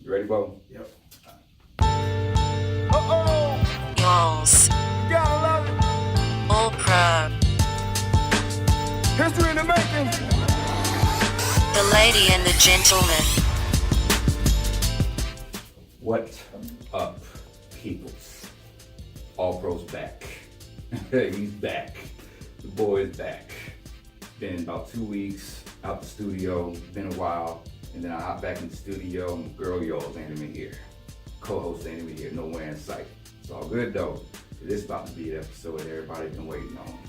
You ready, Bo? Yep. Y'alls. You gotta love it. All proud. History in the making. The lady and the gentleman. What up, peoples? All Pro's back. He's back. The boy is back. Been about 2 weeks out the studio. Been a while. And then I hop back in the studio and girl y'all ain't even here. Co-host ain't even here. Nowhere in sight. It's all good though. This is about to be the episode that everybody's been waiting on.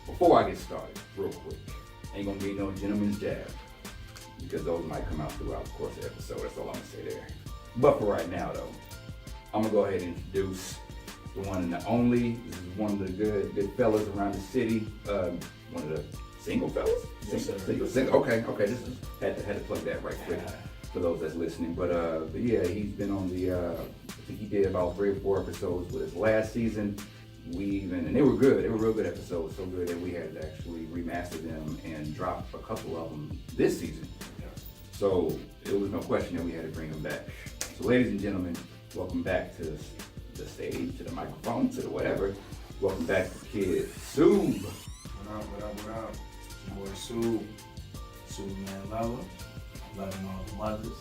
Before I get started, real quick, ain't gonna be no gentleman's jab because those might come out throughout the course of the episode. That's all I'm gonna say there. But for right now though, I'm gonna go ahead and introduce the one and the only. This is one of the good fellas around the city. One of the single fellas? Yes, Single. Okay. Just had to plug that right quick for those that's listening. But yeah, he's been on the. I think he did about 3 or 4 episodes with his last season. And they were good. They were real good episodes. So good that we had to actually remaster them and drop a couple of them this season. So it was no question that we had to bring them back. So ladies and gentlemen, welcome back to the stage, to the microphone, to the whatever. Welcome back to Kid Soob. What up? It's your boy Soob man lover. I'm loving all the mothers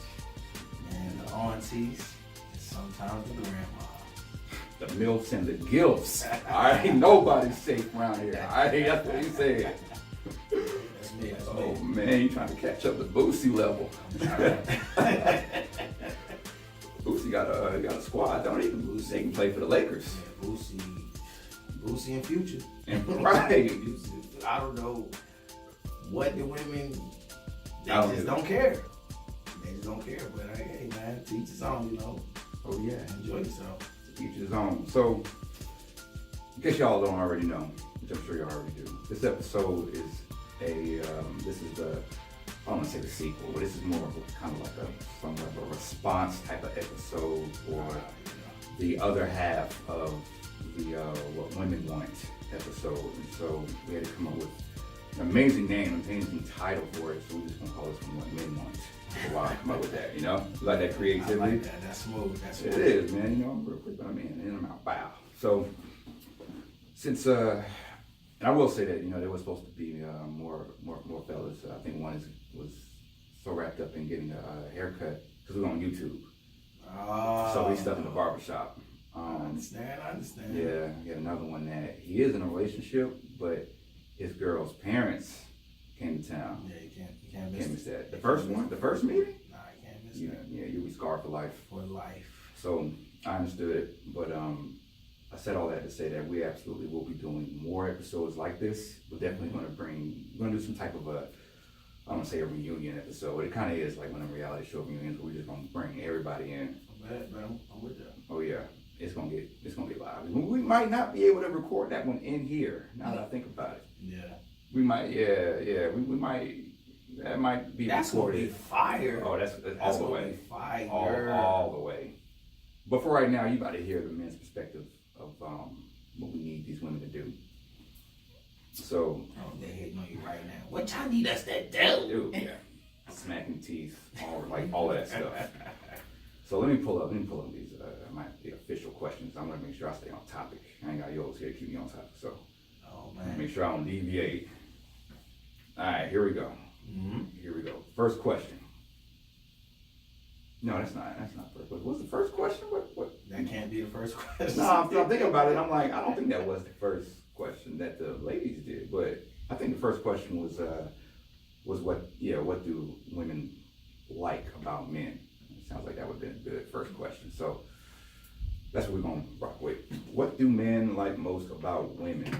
and the aunties and sometimes the grandma. The milfs and the gilfs. Ain't nobody safe around here. That's what he said. That's me. Oh man, you trying to catch up to Boosie level. Boosie got a squad, don't he? They can play for the Lakers. Yeah, Boosie and Future. Right. I don't know what the women, they I don't just either. don't care. They just don't care. But hey man, teach his own, you know. Oh yeah. Enjoy yourself. Each his own. So, in case y'all don't already know, which I'm sure you already do, this episode is this is the, I don't want to say the sequel, but this is more of a, kind of like somewhat of a response type of episode, or the other half of the What Women Want episode. And so we had to come up with an amazing name, an amazing title for it, so we're just going to call this one What Men Want. For a while, come up with that, you know? You like that creativity? I like that. That's smooth. It is, man. You know, I'm real quick, but I'm in and I'm out. Wow. So, since, and I will say that, you know, there was supposed to be more fellas. I think one was so wrapped up in getting a haircut because we're on YouTube. Oh. So he's stuck in the barbershop. I understand. Yeah, we got another one that he is in a relationship, but his girl's parents came to town. Yeah, you can't miss that. The first meeting? Nah, you can't miss that. Yeah, you'll be scarred for life. For life. So I understood it, but I said all that to say that we absolutely will be doing more episodes like this. We're definitely going to do some type of I don't want to say a reunion episode. It kind of is like one of the reality show reunions where we're just going to bring everybody in. I'm with that. Oh yeah, it's gonna get live. We might not be able to record that one in here. Now that I think about it. Yeah. We might. Yeah. We might. That might be That's recorded. Gonna be fire. Oh, that's all the way. Fire. All the way. But for right now, you about to hear the men's perspective of what we need these women to do. So. Oh, they're hitting on you right now. What y'all need us to do? Yeah. Smacking teeth, all of that stuff. So let me pull up these the official questions. I'm gonna make sure I stay on topic. I ain't got yours here to keep me on topic. So. Oh man. Make sure I don't deviate. All right, here we go. Mm-hmm. Here we go. First question. No, that's not first. What's the first question? What? That can't be the first question. No, I'm thinking about it. I'm like, I don't think that was the first question that the ladies did, but I think the first question was what do women like about men? It sounds like that would have been a good first question. So that's what we're gonna rock with. What do men like most about women?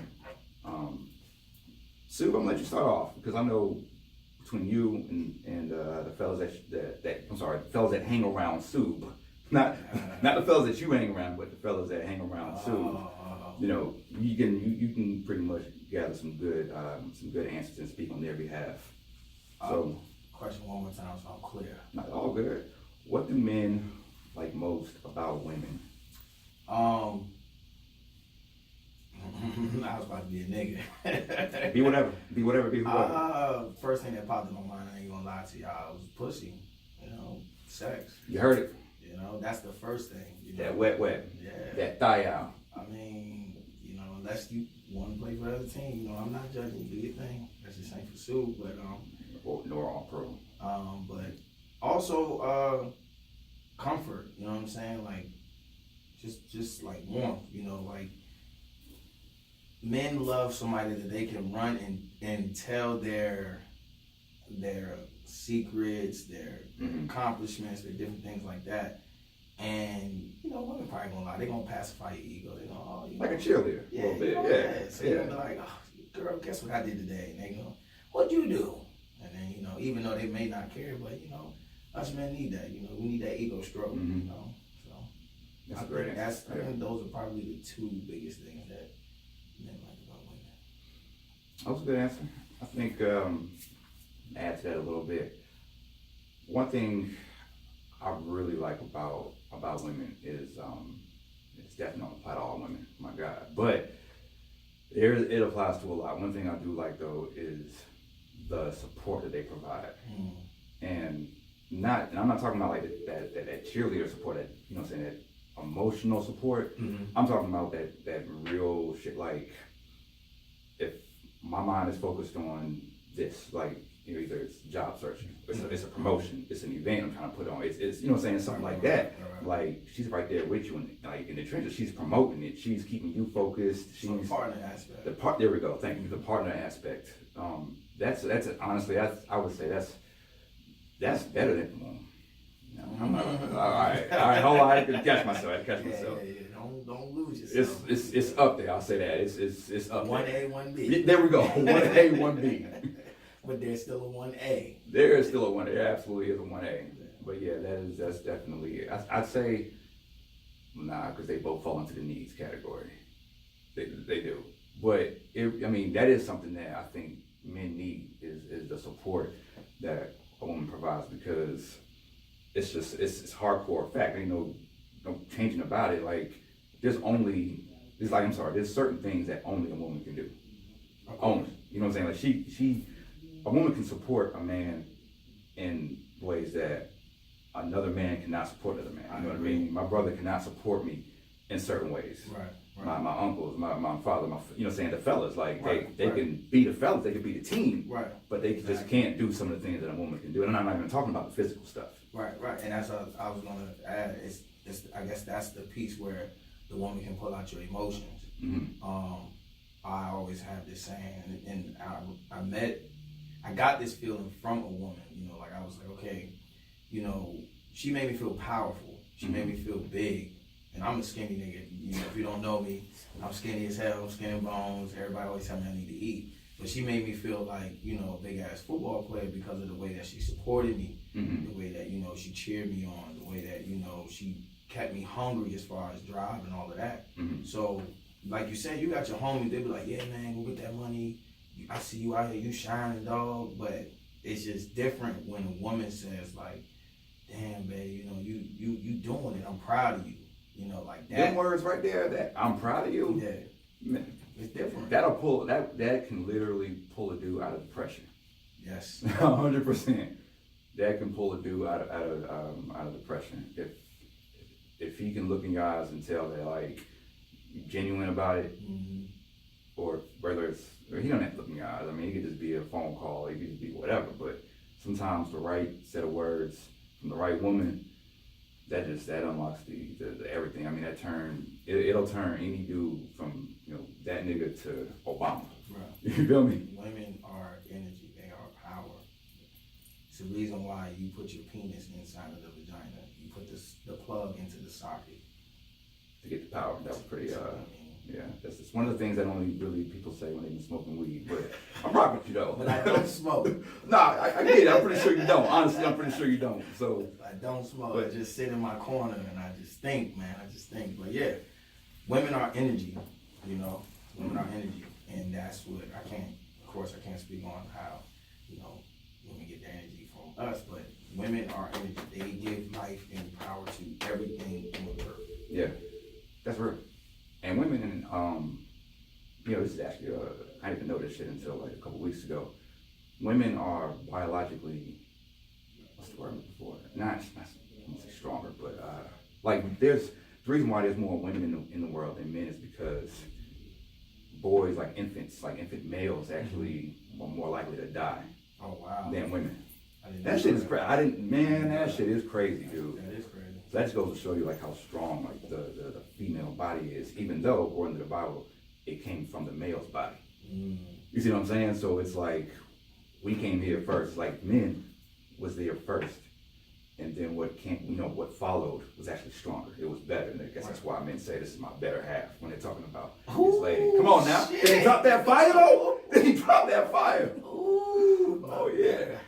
Sue, I'm gonna let you start off because I know between you and the fellas the fellas that hang around Sue, not the fellas that you hang around, but the fellas that hang around Sue. You know, you can pretty much gather some good answers and speak on their behalf. So, question one more time so I'm clear. Not all good. What do men like most about women? I was about to be a nigga. Be whatever. First thing that popped in my mind, I ain't gonna lie to y'all, was pussy. You know, sex. You heard it. know, that's the first thing. You know? That wet. Yeah. That thigh out. I mean, you know, unless you want to play for the other team, you know, I'm not judging you. Do your thing. That's just ain't for Sue, but Nor all pro. but also comfort. You know what I'm saying? Like just like warmth. You know, like men love somebody that they can run and tell their secrets, their accomplishments, their different things like that. And you know, women probably gonna lie. They gonna pacify your ego. They gonna, oh, you like know, a cheerleader. yeah, a little bit. You know, Yeah. So you're gonna be like, oh, girl, guess what I did today? And they go, what'd you do? And then, you know, even though they may not care, but you know, us men need that. You know, we need that ego stroke. You know, so That's I a great think answer. I think those are probably the two biggest things that men like about women. That was a good answer. I think add to that a little bit. One thing I really like about women is it's definitely don't apply to all women, my God. But it applies to a lot. One thing I do like though is the support that they provide. And I'm not talking about like that cheerleader support, that, you know what I'm saying, that emotional support. I'm talking about that real shit, like if my mind is focused on this, like, you know, either it's job searching, it's a promotion, it's an event I'm trying to put on, it's you know what I'm saying, something like that. Like she's right there with you, and like in the trenches, she's promoting it, she's keeping you focused. She's the partner aspect. There we go. Thank you. The partner aspect. That's honestly, I would say that's better than. I'm not, all right. Hold on. I had to catch myself. Yeah. Don't lose yourself. It's up there. I'll say that. It's up 1A, there. 1B. There we go. 1A, 1B. But there's still a 1A. There is still a 1A. There absolutely is a 1A. But yeah, that's definitely. I'd say nah, because they both fall into the needs category. They do. But that is something that I think men need is the support that a woman provides, because it's hardcore fact. Ain't no changing about it. Like there's certain things that only a woman can do. Only. You know what I'm saying? Like a woman can support a man in ways that another man cannot support another man. You know what I mean? My brother cannot support me in certain ways. Right. My uncles, my father, you know what I'm saying, the fellas, like they Right. can be the fellas, they can be the team, Right. but they just can't do some of the things that a woman can do. And I'm not even talking about the physical stuff. Right. And that's what I was gonna add. It's I guess that's the piece where the woman can pull out your emotions. I always have this saying, and I got this feeling from a woman. You know, like I was like, okay, you know, she made me feel powerful. She made me feel big. And I'm a skinny nigga. You know, if you don't know me, I'm skinny as hell, skin and bones. Everybody always tell me I need to eat. But she made me feel like, you know, a big ass football player because of the way that she supported me, the way that, you know, she cheered me on, the way that, you know, she kept me hungry as far as drive and all of that. So, like you said, you got your homies, they be like, yeah, man, go get that money. I see you out here, you shining, dog. But it's just different when a woman says, like, damn, babe, you know, you doing it. I'm proud of you. You know, like that. Them words right there, that I'm proud of you. Yeah. Man, It's different. That can literally pull a dude out of depression. Yes. 100%. That can pull a dude out of depression. If he can look in your eyes and tell that, like, you're genuine about it, or whether he don't have to look in your eyes. I mean, it could just be a phone call, it could just be whatever. But sometimes the right set of words from the right woman, that unlocks the everything. I mean, it'll turn any dude from, you know, that nigga to Obama. Right. You feel me? Women are energy. They are power. It's the reason why you put your penis inside of the vagina. You put the plug into the socket. To get the power. That was pretty, yeah. That's just one of the things that only really people say when they've been smoking weed. But I'm rocking with you though. But I don't smoke. Nah, I get it. I'm pretty sure you don't. Honestly, I'm pretty sure you don't. So I don't smoke. I just sit in my corner and I just think, man. But yeah, women are energy. You know, women are energy, and that's what I can't speak on how, you know, women get their energy from us, but women are energy. They give life and power to everything on earth. yeah, that's real. And women, you know, this is actually, I didn't even know this shit until like a couple weeks ago. Women are biologically, what's the word I'm looking for? Not I won't say stronger, but Like there's the reason why there's more women in the world than men is because boys, like infant males, actually are more likely to die Oh wow. than women. That That shit is crazy, dude. That is crazy. So that just goes to show you like how strong like the female body is, even though according to the Bible, it came from the male's body. You see what I'm saying? So it's like we came here first, like men was there first. And then what followed was actually stronger. It was better. And I guess that's why men say this is my better half when they're talking about this lady. Come on now. Shit. Did he drop that fire though? Did he drop that fire? Ooh. Oh yeah.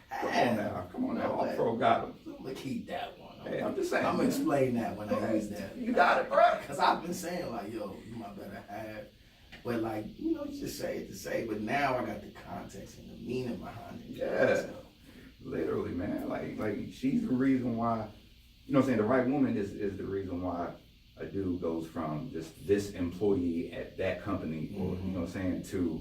Come on now. All pro got him. I'm gonna keep that one. Hey, I'm just saying. I'm gonna explain that when I use that. You got it, bro. Cause I've been saying like, yo, you my better half. But like, you just say it to say. But now I got the context and the meaning behind it. Yeah. So, literally, man. Like she's the reason why, what I'm saying, the right woman is the reason why a dude goes from just this employee at that company, or you know what I'm saying, to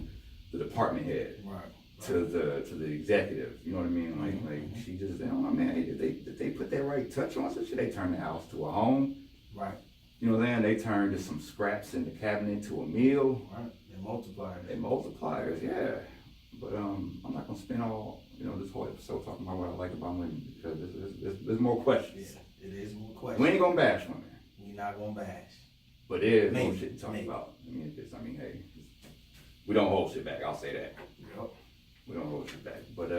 the department head, right. to the executive. You know what I mean? Like she just, I don't know, man. Did they put that right touch on? So should they turn the house to a home? Right. You know what I'm saying? They turned just some scraps in the cabinet to a meal. Right. They They multipliers, yeah. But I'm not gonna spend all this whole episode talking about what I like about women because there's more questions. Yeah, it is more questions. We ain't gonna bash women. We're not gonna bash. But there's no Maybe, shit to talk maybe. about. Hey, we don't hold shit back. I'll say that. Yep. We don't hold shit back. But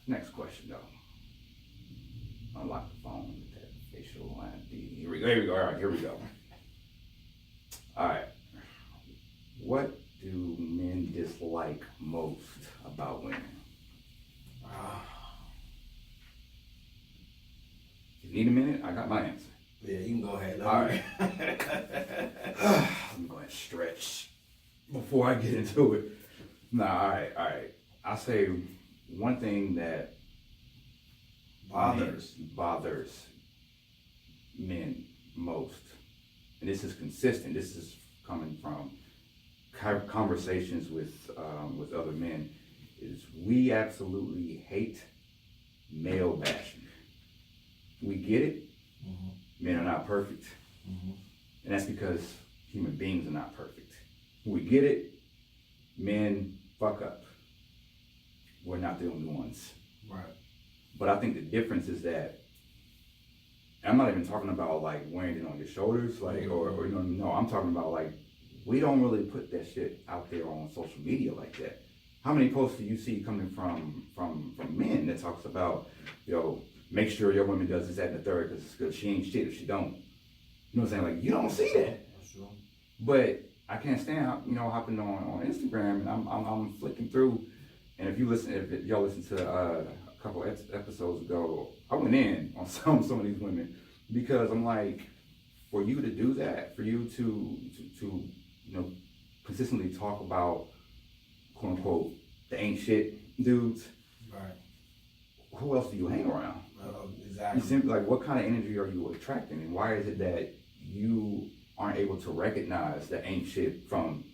next question though. Unlock the phone with that facial ID. Here we go. All right, here we go. All right. What do men dislike most about women? You need a minute? I got my answer. Yeah, you can go ahead. All right. I'm going to stretch before I get into it. Nah, all right. I'll say one thing that bothers men most, and this is consistent. This is coming from conversations with other men, is we absolutely hate male bashing. We get it. Men are not perfect. And that's because human beings are not perfect. We get it. Men fuck up. We're not the only ones. Right. But I think the difference is that, I'm not even talking about like wearing it on your shoulders, like, or no, I'm talking about like, we don't really put that shit out there on social media like that. How many posts do you see coming from men that talks about, make sure your woman does this, that, and the third, because she ain't shit if she don't. You know what I'm saying? Like, you don't see that. That's true. But I can't stand, hopping on Instagram and I'm flicking through, and if y'all listen to a couple episodes ago, I went in on some of these women because I'm like, for you to do that, for you to consistently talk about quote unquote the ain't shit dudes, Right. who else do you hang around? Exactly. You simply, like, what kind of energy are you attracting, and why is it that you aren't able to recognize the ain't shit from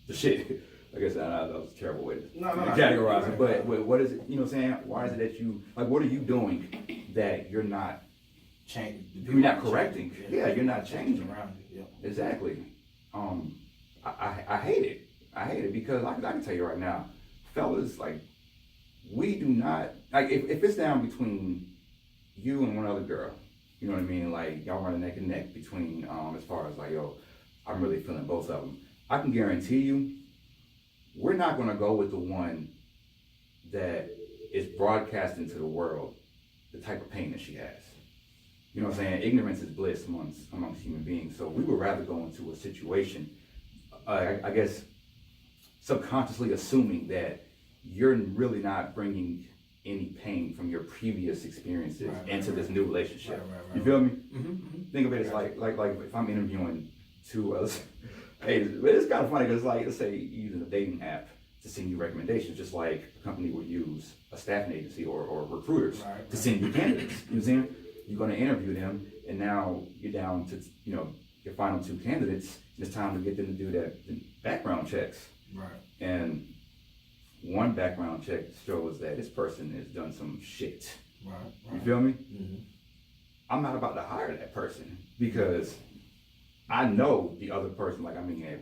the shit? I guess that was a terrible way to categorize it, but what is it, you know what I'm saying? Why is it that you, like, what are you doing that you're not correcting? Yeah, you're not changing. Around you. Yeah. Exactly. I hate it. I hate it because I can tell you right now, fellas, like, we do not, like, if it's down between you and one other girl, you know what I mean? Like, y'all running neck and neck between, as far as like, I'm really feeling both of them. I can guarantee you, we're not gonna go with the one that is broadcasting to the world the type of pain that she has. You know what I'm saying? Ignorance is bliss amongst human beings. So we would rather go into a situation, I guess, subconsciously assuming that you're really not bringing any pain from your previous experiences into this new relationship. You feel me? Think of it as like if I'm interviewing two others. Hey, it's kind of funny because, like, let's say you're using a dating app to send you recommendations, just like a company would use a staffing agency or recruiters to send you candidates. You know what I'm saying? You're going to interview them, and now you're down to your final two candidates. It's time to get them to do the background checks. Right. And one background check shows that this person has done some shit. Right. You feel me? I'm not about to hire that person because I know the other person, like, I mean, at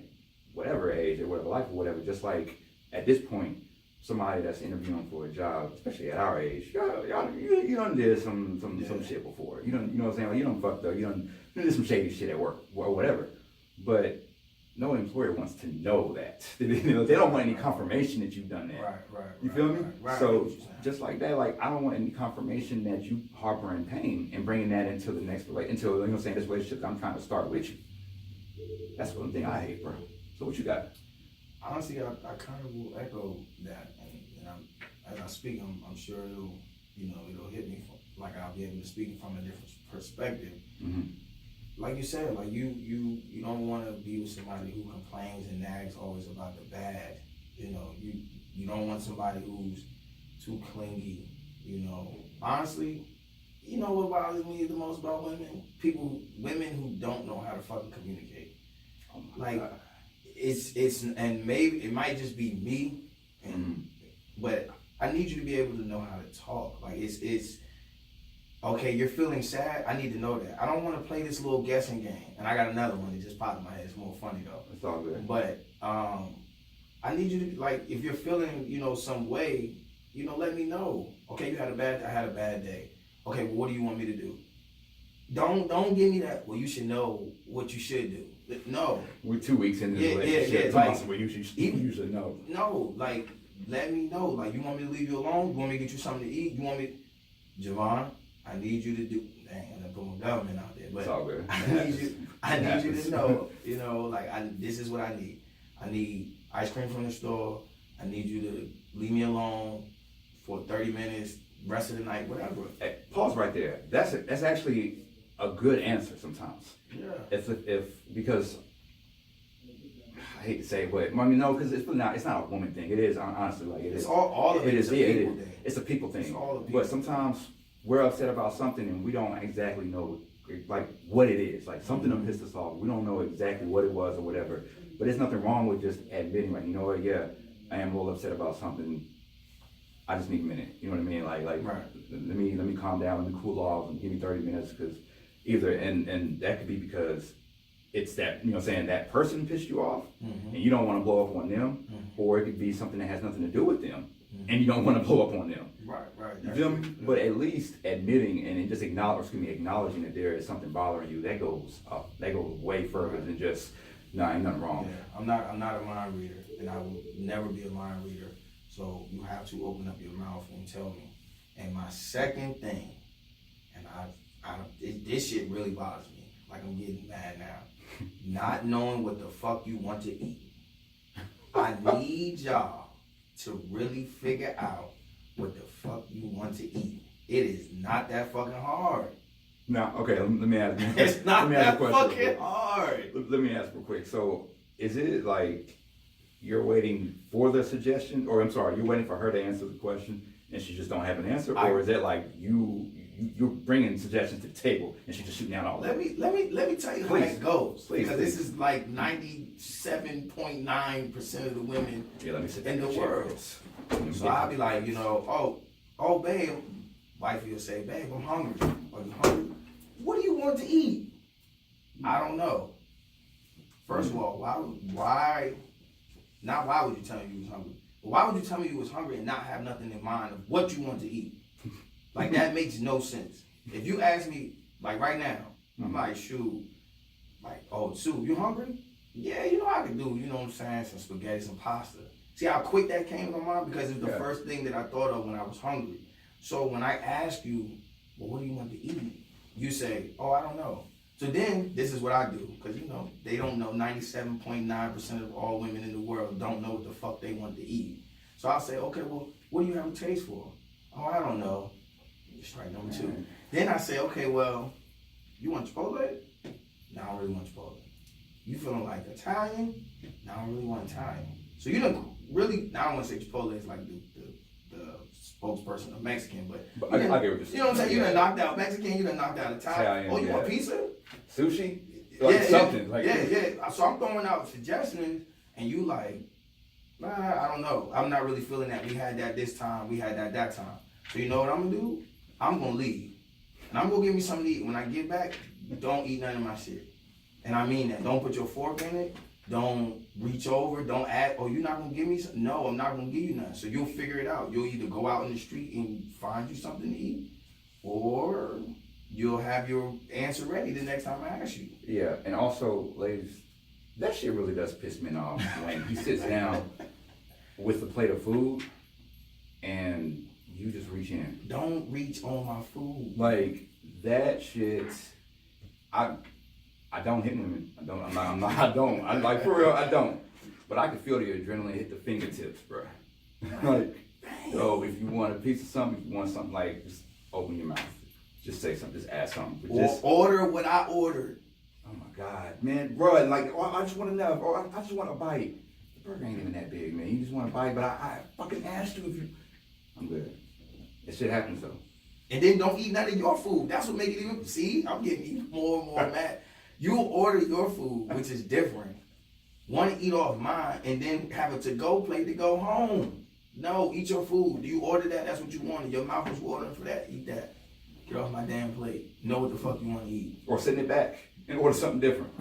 whatever age or whatever life or whatever, just like at this point, somebody that's interviewing for a job, especially at our age, you done did some shit before. You know what I'm saying? Like, you done fucked up. You did some shady shit at work or whatever. But no employer wants to know that. They don't want any confirmation that you've done that. Right. You feel me? Right. So just like that, like, I don't want any confirmation that you harboring pain and bringing that into the next relationship, into, you know what I'm saying, this relationship that I'm trying to start with you. That's one thing I hate, bro. So what you got? Honestly, I kind of will echo that, and as I speak, I'm sure it'll hit me like I'll be able to speak from a different perspective. Mm-hmm. Like you said, like you don't want to be with somebody who complains and nags always about the bad. You don't want somebody who's too clingy. Honestly, you know what bothers me the most about women? Women who don't know how to fucking communicate. Oh my God. It's and maybe it might just be me, but I need you to be able to know how to talk. Like it's okay. You're feeling sad. I need to know that. I don't want to play this little guessing game. And I got another one that just popped in my head. It's more funny though. It's all good. But I need you to, like, if you're feeling some way, let me know. Okay, I had a bad day. Okay, well, what do you want me to do? Don't give me that. Well, you should know what you should do. No. We're 2 weeks into the relationship. Like, well, you should know. No, like, let me know. Like, you want me to leave you alone? You want me to get you something to eat? You want me, Javon, I need you to do, dang, I'm gonna put my government out there, but It's all good. I need you to know, like, this is what I need. I need ice cream from the store. I need you to leave me alone for 30 minutes, rest of the night, whatever. Hey, pause right there. That's actually a good answer sometimes. Yeah. Because I hate to say it, but I mean, no, because it's not a woman thing. It is, honestly, like, it is. It's all of it. It's a people thing. It's a people thing. It's all the people. But sometimes we're upset about something and we don't exactly know, like, what it is. Like, something done pissed us off. We don't know exactly what it was or whatever. But there's nothing wrong with just admitting, like, you know what, yeah, I am a little upset about something. I just need a minute. You know what I mean? Like, right. let me calm down, let me cool off, and give me 30 minutes, because either, and that could be because it's that, you know what I'm saying, that person pissed you off, and you don't want to blow up on them, or it could be something that has nothing to do with them, and you don't want to blow up on them. Right. You feel me? But at least admitting and just acknowledging that there is something bothering you, that goes up. That goes way further than just, ain't nothing wrong. Yeah, I'm not a mind reader, and I will never be a mind reader. So you have to open up your mouth and tell me. And my second thing, and this shit really bothers me. Like, I'm getting mad now. Not knowing what the fuck you want to eat. I need y'all to really figure out what the fuck you want to eat. It is not that fucking hard. Now, okay, let me ask you. It's not that fucking hard. Let me ask real quick. So, is it like you're waiting for the suggestion, or I'm sorry, you're waiting for her to answer the question and she just don't have an answer, or is it like you're bringing suggestions to the table and she's just shooting out all? Let me tell you how it goes, because this is like 97.9% of the women in the world. So I'll be like, oh babe, wifey will say, babe, I'm hungry. Are you hungry? What do you want to eat? I don't know. First of all, why? Not why would you tell me you was hungry, but why would you tell me you was hungry and not have nothing in mind of what you want to eat? Like, that makes no sense. If you ask me, like, right now, I'm like, shoot, like, oh, Sue, you hungry? Yeah, I could do, some spaghetti, some pasta. See how quick that came to my mind? Because it's the first thing that I thought of when I was hungry. So when I ask you, well, what do you want to eat? You say, oh, I don't know. So then, this is what I do, because, they don't know. 97.9% of all women in the world don't know what the fuck they want to eat. So I'll say, okay, well, what do you have a taste for? Oh, I don't know. Strike number 2. Then I say, okay, well, you want Chipotle? No, I don't really want Chipotle. You feeling like Italian? No, I don't really want Italian. So you don't really, I don't want to say Chipotle is like the spokesperson of Mexican, but I get what you're saying. You know what I'm saying? You done knocked out Mexican, you done knocked out Italian. Oh, you want pizza? Sushi? Like something. Yeah. So I'm throwing out suggestions, and you like, nah, I don't know. I'm not really feeling that. We had that this time. We had that time. So you know what I'm gonna do? I'm gonna leave. and I'm gonna give me something to eat. When I get back, don't eat none of my shit. And I mean that. Don't put your fork in it. Don't reach over. Don't ask, oh, you're not gonna give me something? No, I'm not gonna give you nothing. So you'll figure it out. You'll either go out in the street and find you something to eat, or you'll have your answer ready the next time I ask you. Yeah, and also, ladies, that shit really does piss men off when he sits down with a plate of food and you just reach in. Don't reach on my food. Like, that shit, I don't hit women. I don't. I like, for real, I don't. But I can feel the adrenaline hit the fingertips, bro. Like, yo, if you want a piece of something, if you want something, like, just open your mouth. Just say something, just ask something. But just order what I ordered. Oh my God, man, bro, like, oh, I just want enough, or I just want a bite. The burger ain't even that big, man. You just want a bite, but I fucking asked you if you. I'm good. That shit happens though. And then don't eat none of your food. That's what make it even. See, I'm getting even more and more mad. You order your food, which is different. Want to eat off mine, and then have a to-go plate to go home. No, eat your food. Do you order that? That's what you wanted. Your mouth was watering for that. Eat that. Get off my damn plate. Know what the fuck you want to eat. Or send it back and order something different.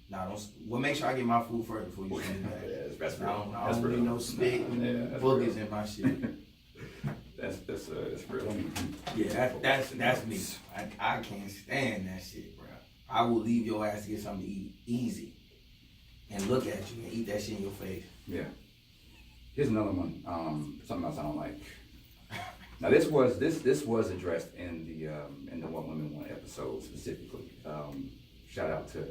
Nah, don't. Well, make sure I get my food first before you send it back. Yeah, that's real. I don't need no spit and boogers in my shit. That's real. Yeah, that's me. I can't stand that shit, bro. I will leave your ass to get something to eat easy and look at you and eat that shit in your face. Yeah. Here's another one. Something else I don't like. Now this was addressed in the What Women Want episode specifically. Shout out to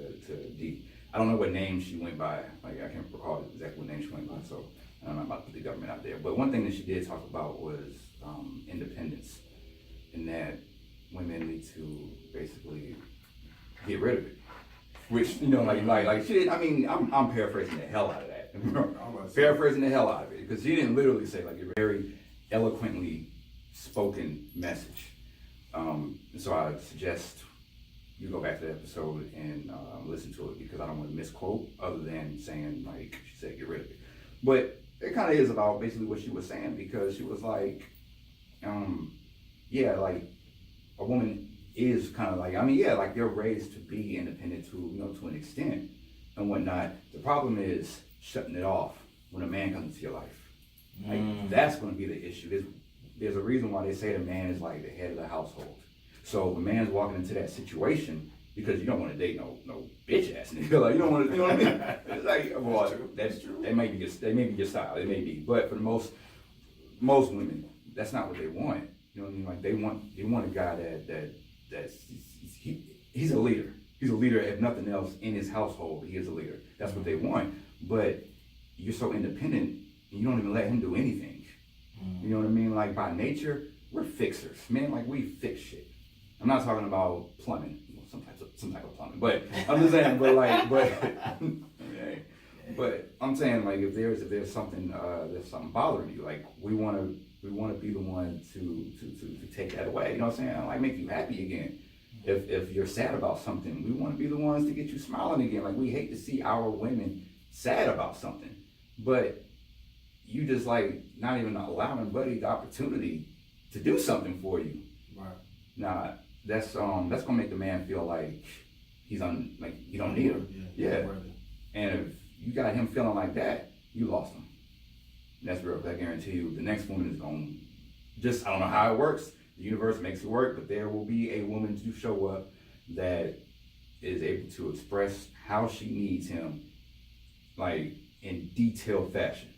D. I don't know what name she went by. Like, I can't recall exactly what name she went by. So I'm not about to put the government out there. But one thing that she did talk about was independence, and that women need to basically get rid of it. Which, you know, like shit. I mean, I'm paraphrasing the hell out of that. Paraphrasing the hell out of it, because she didn't literally say, like, a very eloquently spoken message. So I suggest you go back to the episode and listen to it, because I don't want to misquote other than saying, like, she said get rid of it. But it kind of is about basically what she was saying, because she was like, yeah, like, a woman is kind of like, I mean, yeah, like, they're raised to be independent to, you know, to an extent and whatnot. The problem is shutting it off when a man comes into your life. Like, that's going to be the issue. There's a reason why they say the man is like the head of the household. So the man's walking into that situation because you don't want to date no bitch ass nigga. Like, you don't want to, you know what I mean? It's like, well, that's true. That may be your style. It may be, but for the most women, that's not what they want. You know what I mean? Like, they want a guy that's he's a leader. He's a leader, if nothing else, in his household. He is a leader. That's what they want. But you're so independent, and you don't even let him do anything. You know what I mean? Like, by nature, we're fixers, man. Like, we fix shit. I'm not talking about plumbing, some type of plumbing, but I'm just saying, but I'm saying, like, if there's something bothering you, like, we want to be the one to take that away. You know what I'm saying? Like, make you happy again. If you're sad about something, we want to be the ones to get you smiling again. Like, we hate to see our women sad about something, but you just, like, not even allowing Buddy the opportunity to do something for you. Right. Nah, that's gonna make the man feel like he don't need him. Yeah. And if you got him feeling like that, you lost him. That's real. I guarantee you, the next woman is I don't know how it works. The universe makes it work, but there will be a woman to show up that is able to express how she needs him, like, in detailed fashion.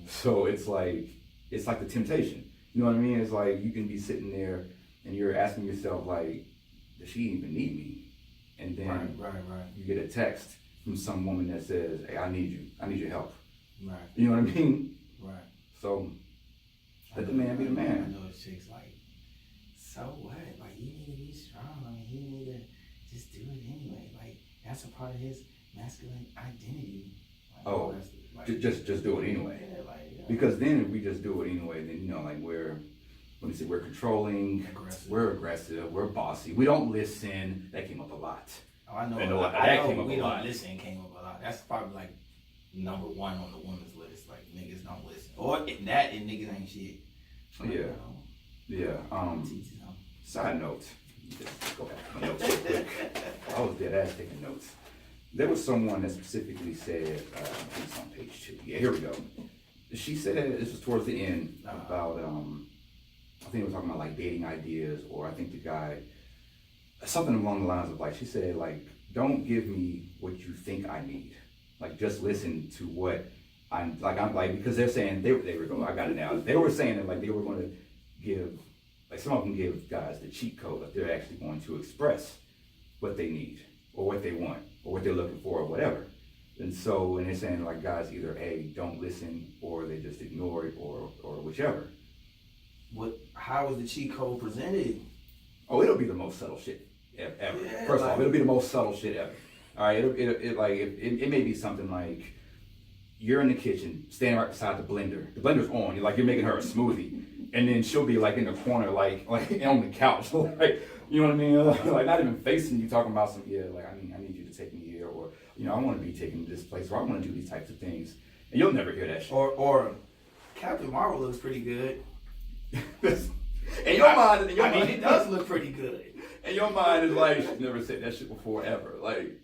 So it's like the temptation. You know what I mean? It's like you can be sitting there and you're asking yourself, like, does she even need me? And then right. You get a text from some woman that says, hey, I need you. I need your help. Right. You know what I mean? Right. So let the man be the man. I know the chick's like, so what? Like, you need to be strong. I mean, he need to just do it anyway. Like, that's a part of his masculine identity. Like, oh, just do it anyway. Yeah, like, yeah. Because then if we just do it anyway, then, you know, like, we're controlling, we're aggressive, we're bossy, we don't listen. That came up a lot. Oh, I know. I know we don't listen came up a lot. That's probably like number one on the women's list. Like, niggas don't listen, or niggas ain't shit. Yeah. Yeah. Side note, Just go back to my notes real quick. I was dead ass taking notes. There was someone that specifically said, it's on page 2. Yeah, here we go. She said, this was towards the end, about, I think it was talking about like dating ideas, or I think the guy, something along the lines of like, she said like, don't give me what you think I need. Like, just listen to what I'm like, because they're saying, they were going, I got it now. They were saying that like they were going to give, like some of them give guys the cheat code, like they're actually going to express what they need, or what they want, or what they're looking for, or whatever. And so, and they're saying like guys either A, don't listen, or they just ignore it, or whichever. How is the cheat code presented? Oh, it'll be the most subtle shit ever. Yeah, First off, it'll be the most subtle shit ever. All right, it may be something like you're in the kitchen, standing right beside the blender. The blender's on. You're making her a smoothie, and then she'll be like in the corner, like on the couch, like you know what I mean, like not even facing you, talking about some like I need you to take me here, or I want to be taken to this place, or I want to do these types of things, and you'll never hear that shit. Or Captain Marvel looks pretty good. In your mind, it does look pretty good. And your mind is like, she's never said that shit before ever. Like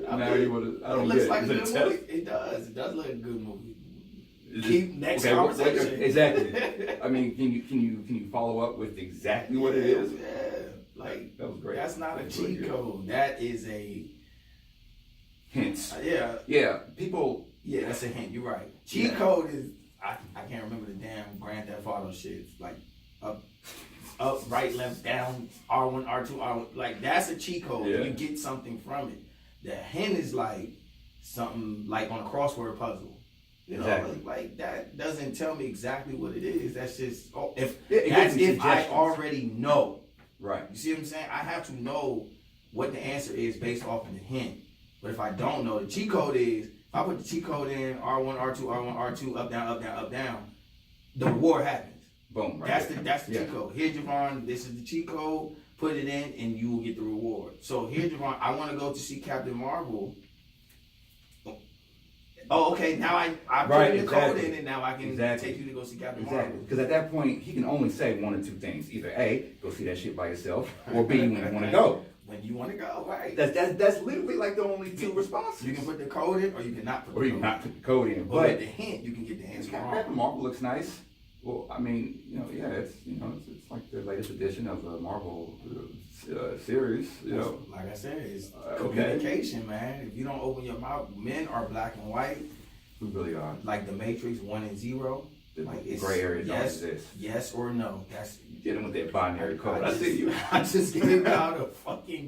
now you would. I don't get it. Like Is a it a good test? movie. It does. It does look like a good movie. Keep next conversation. Exactly. I mean, can you follow up with exactly what it is? Yeah. Like that was great. That's not a cheat really code. That is a hint. Yeah. People. Yeah, that's a hint. You're right. Cheat code is. I can't remember the damn Grand Theft Auto shit. It's like up, right, left, down, R1, R2, R1. Like that's a cheat code. Yeah. You get something from it. The hint is like something like on a crossword puzzle. You know, like that doesn't tell me exactly what it is. That's just if I already know. Right. You see what I'm saying? I have to know what the answer is based off of the hint. But if I don't know, the cheat code is, if I put the cheat code in R1, R2, R1, R2, up, down, up, down, up, down, the reward happens. Boom. Right. That's the cheat code. Here, Javon, this is the cheat code. Put it in, and you will get the reward. So here, Javon, I want to go to see Captain Marvel. Oh, okay. Now I put in the code in, and now I can take you to go see Captain Marvel. Because at that point, he can only say one of two things: either A, go see that shit by yourself, or B, when you want to go. When you want to go, right? That's literally like the only two responses. You can put the code in, or you cannot put the code in. Or you can not put the code in. But with the hint, you can get the answer wrong. Captain Marvel looks nice. Well, I mean, it's like the latest edition of the Marvel series. Like I said, it's communication, man. If you don't open your mouth, men are black and white. We really are. Like the Matrix 1 and 0. The like it's gray area don't exist. Yes or no. That's dealing with that binary code. I see you. I just gave out the fucking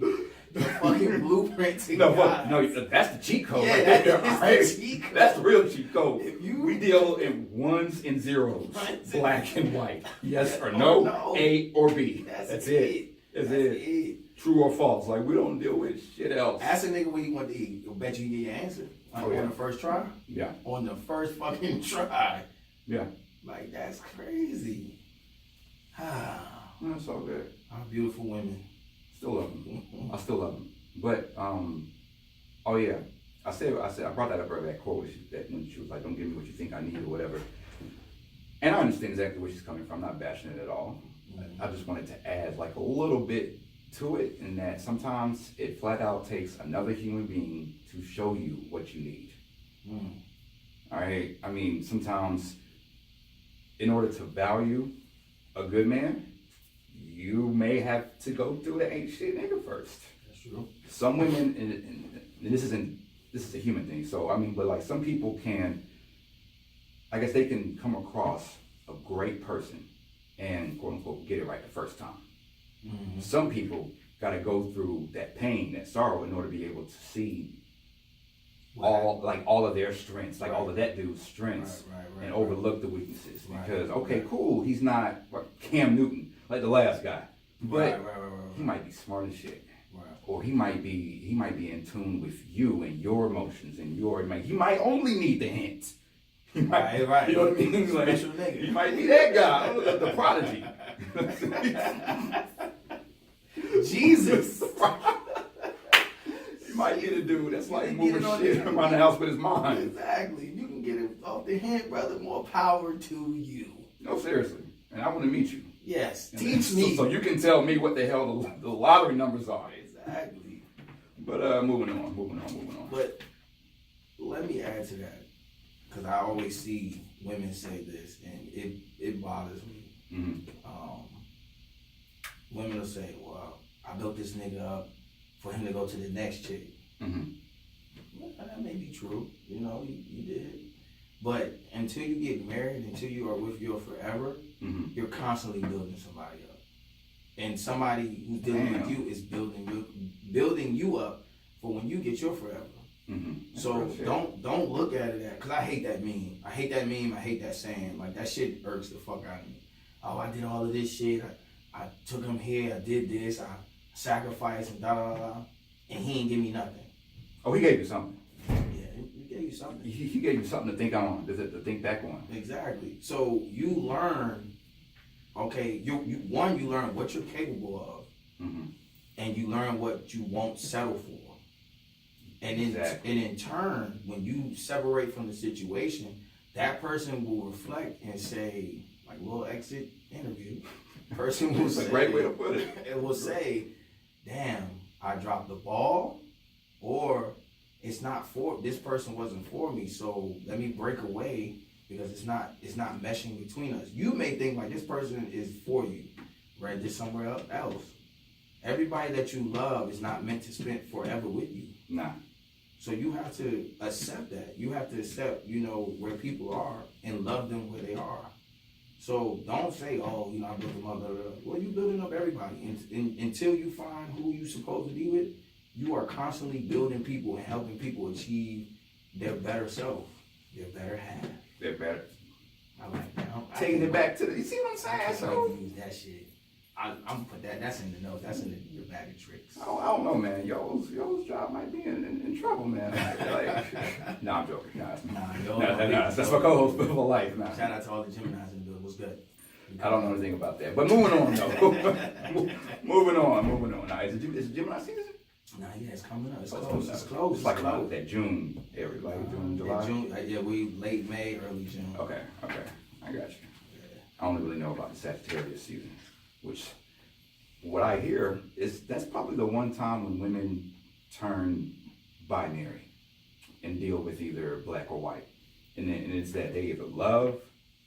blueprint to no, that's the cheat code. Yeah, right there. That's the cheat code. That's the real cheat code. We deal in ones and zeros, black and white. Yes or no, A or B. That's it. That's it. True or false. Like, we don't deal with shit else. Ask a nigga what he want to eat. You'll bet you get your answer. On the first try? Yeah. On the first fucking try. Yeah. Like, that's crazy. That's all good. Our beautiful women. Still love them. I still love them. But, oh yeah. I brought that up earlier, that quote that when she was like, don't give me what you think I need or whatever. And I understand exactly where she's coming from. I'm not bashing it at all. I just wanted to add like a little bit to it, in that sometimes it flat out takes another human being to show you what you need. All right? I mean, sometimes in order to value a good man, you may have to go through the ain't shit nigga first. That's true. Some women, and this is a human thing, so I mean, but like some people can, I guess they can come across a great person and quote unquote get it right the first time. Mm-hmm. Some people got to go through that pain, that sorrow, in order to be able to see all of their strengths, like all of that dude's strengths, and overlook the weaknesses. Because cool, he's not Cam Newton like the last guy, but he might be smart as shit, or he might be in tune with you and your emotions and he might only need the hint. He might, you know what I mean? Like, he might be that guy, the prodigy. Jesus. You might get a dude that's like moving shit around the house with his mind. Exactly. You can get it off the hint, brother. More power to you. No, seriously. And I want to meet you. Yes, teach me. So you can tell me what the hell the lottery numbers are. Exactly. But moving on. But let me add to that, because I always see women say this, and it bothers me. Women will say, well, I built this nigga up for him to go to the next chick. Well, that may be true, you know, you did. But until you get married, until you are with your forever, you're constantly building somebody up. And somebody who's dealing with you is building you up for when you get your forever. So don't look at it as, because I hate that meme. I hate that saying. Like, that shit irks the fuck out of me. Oh, I did all of this shit. I took him here. I did this. I sacrificed and da. And he ain't give me nothing. Oh, he gave you something. Yeah, he gave you something. He gave you something to think on, to think back on. Exactly. So you learn, okay, you learn what you're capable of, and you learn what you won't settle for. And in turn, when you separate from the situation, that person will reflect and say, like, little exit interview. Person will say, a great way to put it. It will say, damn, I dropped the ball, or it's not for, this person wasn't for me, so let me break away because it's not meshing between us. You may think like this person is for you, right? Just somewhere else. Everybody that you love is not meant to spend forever with you. Nah. So you have to accept that. You have to accept, you know, where people are and love them where they are. So don't say, oh, you know, I built them up. Blah, blah, blah. Well, you're building up everybody. Until you find who you're supposed to be with, you are constantly building people and helping people achieve their better self, their better half. They're better. I like that. Taking it back to the, you see what I'm saying? So use that shit. I'm gonna put that. That's in the notes. That's in the bag of tricks. I don't know, man. Yo's job might be in trouble, man. Like, nah, I'm joking. Nah, that's my co-host for life, man. Shout out to all the Geminis in the building. What's good? I don't know anything about that. But moving on, though. moving on. Now, is it Gemini season? Nah, yeah, it's coming up. It's close. It's close. It's like about that June area, like June, July. Yeah, we late May, early June. Okay, I got you. Yeah. I only really know about the Sagittarius season, which, what I hear is that's probably the one time when women turn binary and deal with either black or white, and it's that they either love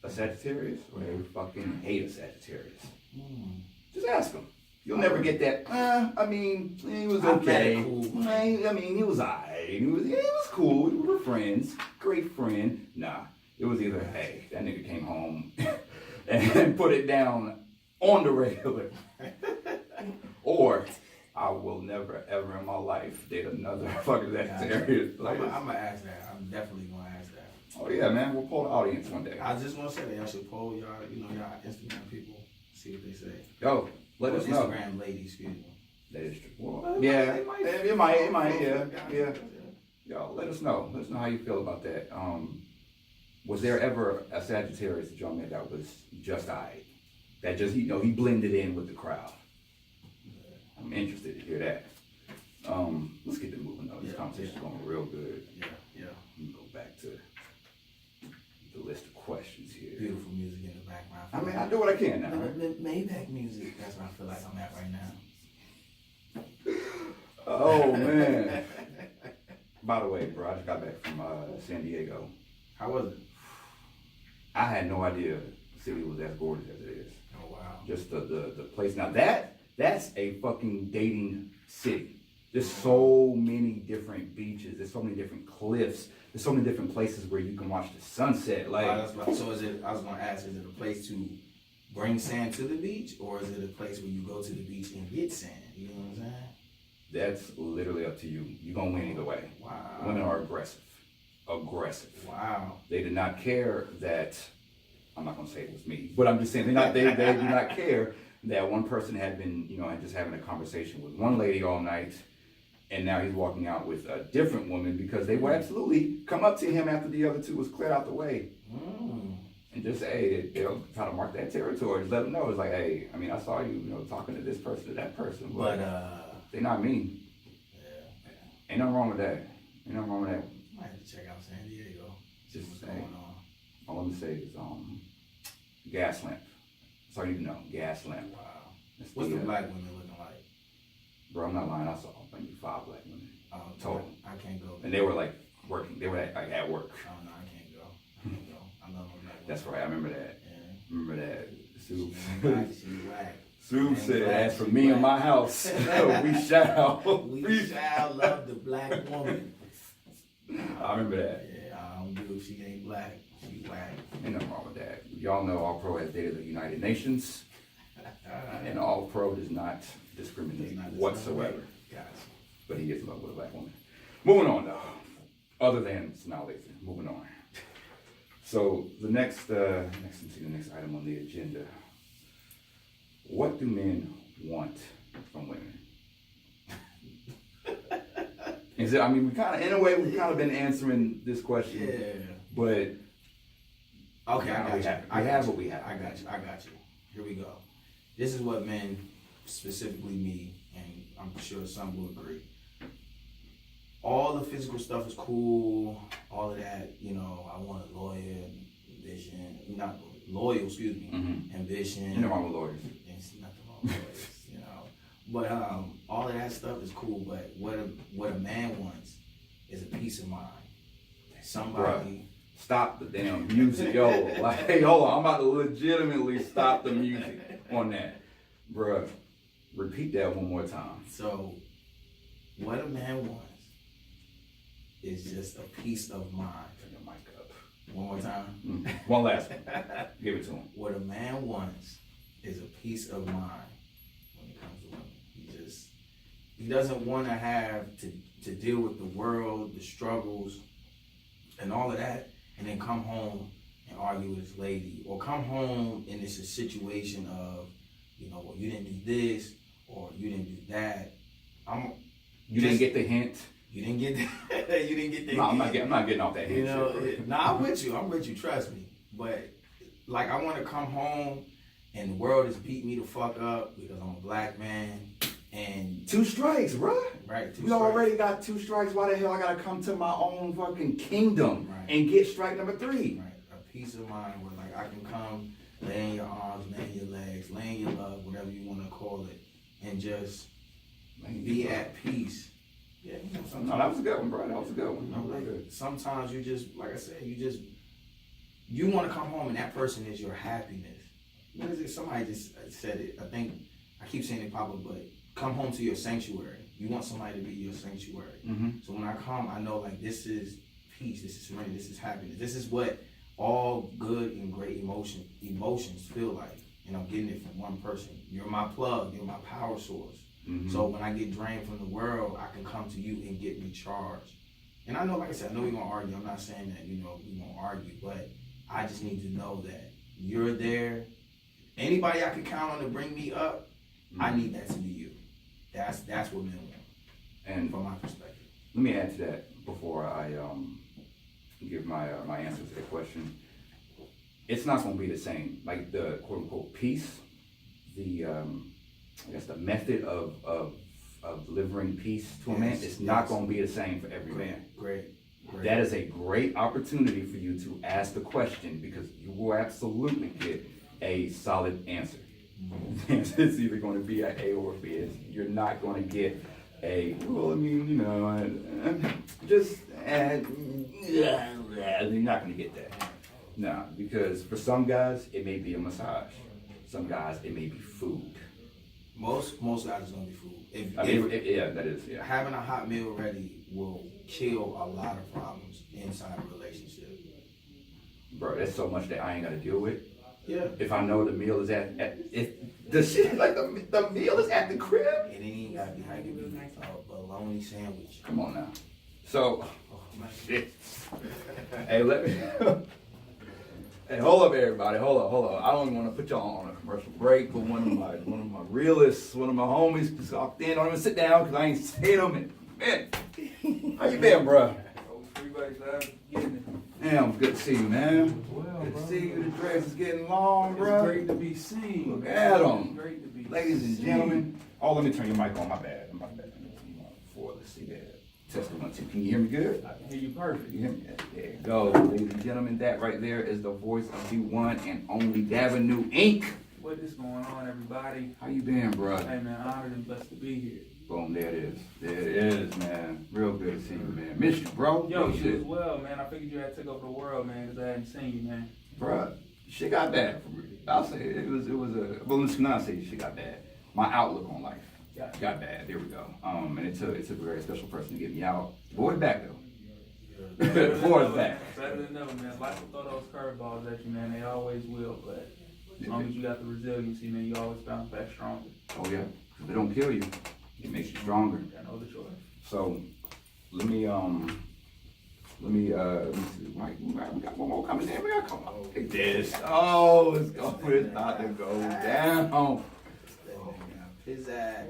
a Sagittarius or they fucking hate a Sagittarius. Just ask them. You'll never get that. I mean, he was okay. Cool. I mean, he was alright. He was cool. We were friends. Great friend. Nah, it was either, hey, that nigga came home and put it down on the regular, or I will never ever in my life date another fucking Sagittarius. I'm gonna ask that. I'm definitely gonna ask that. Oh yeah, man. We'll poll the audience one day. I just want to say that y'all should poll y'all, y'all Instagram people, see what they say. Yo, let us know. Instagram ladies, excuse me. That is true. Well, yeah, it might, yeah. Yo, let us know. Let us know how you feel about that. Was there ever a Sagittarius that y'all met that was just alright? That just, he blended in with the crowd. I'm interested to hear that. Let's get to moving though. This conversation's going real good. Yeah. Let me go back to the list of questions here. Beautiful music in the background. I mean, I do what I can now. Maybach music. That's what I feel like I'm at right now. Oh man. By the way, bro, I just got back from San Diego. How was it? I had no idea the city was as gorgeous as it is. Oh wow. Just the place. Now that's a fucking dating city. There's so many different beaches. There's so many different cliffs. There's so many different places where you can watch the sunset. Like, so is it? I was gonna ask, is it a place to bring sand to the beach, or is it a place where you go to the beach and get sand? You know what I'm saying? That's literally up to you. You're gonna win either way. Wow. Women are aggressive. Wow. They did not care that, I'm not gonna say it was me, but I'm just saying they do not care that one person had been, had just having a conversation with one lady all night, and now he's walking out with a different woman because they would absolutely come up to him after the other two was cleared out the way. And just say, they'll try to mark that territory. Just let them know. It's like, hey, I mean, I saw you, talking to this person, to that person, but they're not mean. Yeah. Ain't nothing wrong with that. I might have to check out San Diego. Just what's say, going on. all I'm gonna say is gas lamp. That's That's all you know. Gas lamp. Wow. That's What's the black women looking like? Bro, I'm not lying. I saw maybe 5 black women. Total. I can't go. And they were like working. They were like at work. Oh no, I can't go. I can't go. I love my black women. That's right. I remember that. Yeah. Remember that. Soup. She's whack. Soup said, as for me and my house, we shall. We shall love the black woman. I remember that. Yeah, I don't do if she ain't black. She whack. Ain't nothing wrong with that. Y'all know All Pro has dated the United Nations, and All Pro does not discriminate whatsoever. Gotcha. But he is in love with a black woman. Moving on though. Other than Smile Laser. Moving on. So the next item on the agenda. What do men want from women? Is it? I mean, we kind of, in a way, we've kind of been answering this question. Yeah. But okay, I got you. I have what we have. I got you. Here we go. This is what men, specifically me, and I'm sure some will agree. All the physical stuff is cool. All of that, you know, I want a lawyer, ambition, not loyal, excuse me, ambition. You know, I'm a lawyer. There's nothing wrong with lawyers, you know. But all of that stuff is cool. But what a man wants is a peace of mind. Somebody. Bruh, stop the damn music, yo. Like, hey, hold on, I'm about to legitimately stop the music on that. Bruh, repeat that one more time. So, what a man wants is just a peace of mind. Turn your mic up. One more time. One last one. Give it to him. What a man wants is a peace of mind when it comes to women. He doesn't want to have to deal with the world, the struggles, and all of that, and then come home and argue with his lady, or come home and it's a situation of, you know, well, you didn't do this or you didn't do that. You didn't get the hint. You didn't get that. You didn't get that. No, I'm not getting off that hint. You know, shit, I'm with you. Trust me. But like, I want to come home and the world has beat me the fuck up because I'm a black man. And 2 strikes, bruh. Right. 2 We strikes. already got 2 strikes. Why the hell I gotta come to my own fucking kingdom and get strike number 3? Right. A peace of mind where like I can come, lay in your arms, lay in your legs, lay in your love, whatever you want to call it, and just be at peace. Yeah, you know, no, that was a good one, bro. That was a good one. You know, like, sometimes you just, like I said, you want to come home and that person is your happiness. What is it? Somebody just said it. I think, I keep saying it, Papa, but come home to your sanctuary. You want somebody to be your sanctuary. So when I come, I know like this is peace, this is serenity, this is happiness. This is what all good and great emotions feel like. And I'm getting it from one person. You're my plug, you're my power source. So when I get drained from the world, I can come to you and get recharged. And I know, like I said, I know we're going to argue. I'm not saying that, you know, we're going to argue, but I just need to know that you're there. Anybody I can count on to bring me up, I need that to be you. That's what men want. And from my perspective. Let me add to that before I give my answer to that question. It's not going to be the same. Like the quote unquote peace, I guess the method of delivering peace to a man, it's not going to be the same for every man. Great. That is a great opportunity for you to ask the question because you will absolutely get a solid answer. It's either going to be an A or a B. You're not going to get a, well, I mean, you know, you're not going to get that. No, because for some guys, it may be a massage. Some guys, it may be food. Most guys is gonna be food. That is. Having a hot meal ready will kill a lot of problems inside a relationship. Bro, there's so much that I ain't gotta deal with. Yeah. If I know the meal is the shit like the meal is at the crib. It ain't gotta be how you be a bologna sandwich. Come on now. So, shit. Hey, let me. Hey, hold up, everybody. Hold up. I don't even want to put y'all on a commercial break, but one of my realists, one of my homies just walked in. Don't even sit down because I ain't seen him in a minute. How you been, bro? Damn, good to see you, man. Well, good to bro. see you. The dress is getting long, bro. It's great to be seen. Look at him. Great to be Ladies and seen. gentlemen. Oh, let me turn your mic on. My bad. Before, let's see that. Test 1, 2. Can you hear me good? I can hear you perfect. You hear me? There you go, ladies and gentlemen. That right there is the voice of the one and only Davinu Inc. What is going on, everybody? How you been, bro? Hey, man, honored and blessed to be here. Boom, there it is. There it is, man. Real good to see you, man. Miss you, bro. Yo, Real you shit. as well, man. I figured you had to take over the world, man, because I hadn't seen you, man. Bruh, shit got bad for me. I'll say it was well, let's not say shit got bad. My outlook on life got bad. There we go. And it took a very special person to get me out. Boy's back though. Boy's back. Better than never, man. Life will throw those curveballs at you, man. They always will, but as long as you got the resiliency, man, you always bounce back stronger. Oh yeah, if they don't kill you, it makes you stronger. I know the choice. So let me see. Mike, we got one more coming in. We got come on. Take this. Oh, it's about to go down. His ass.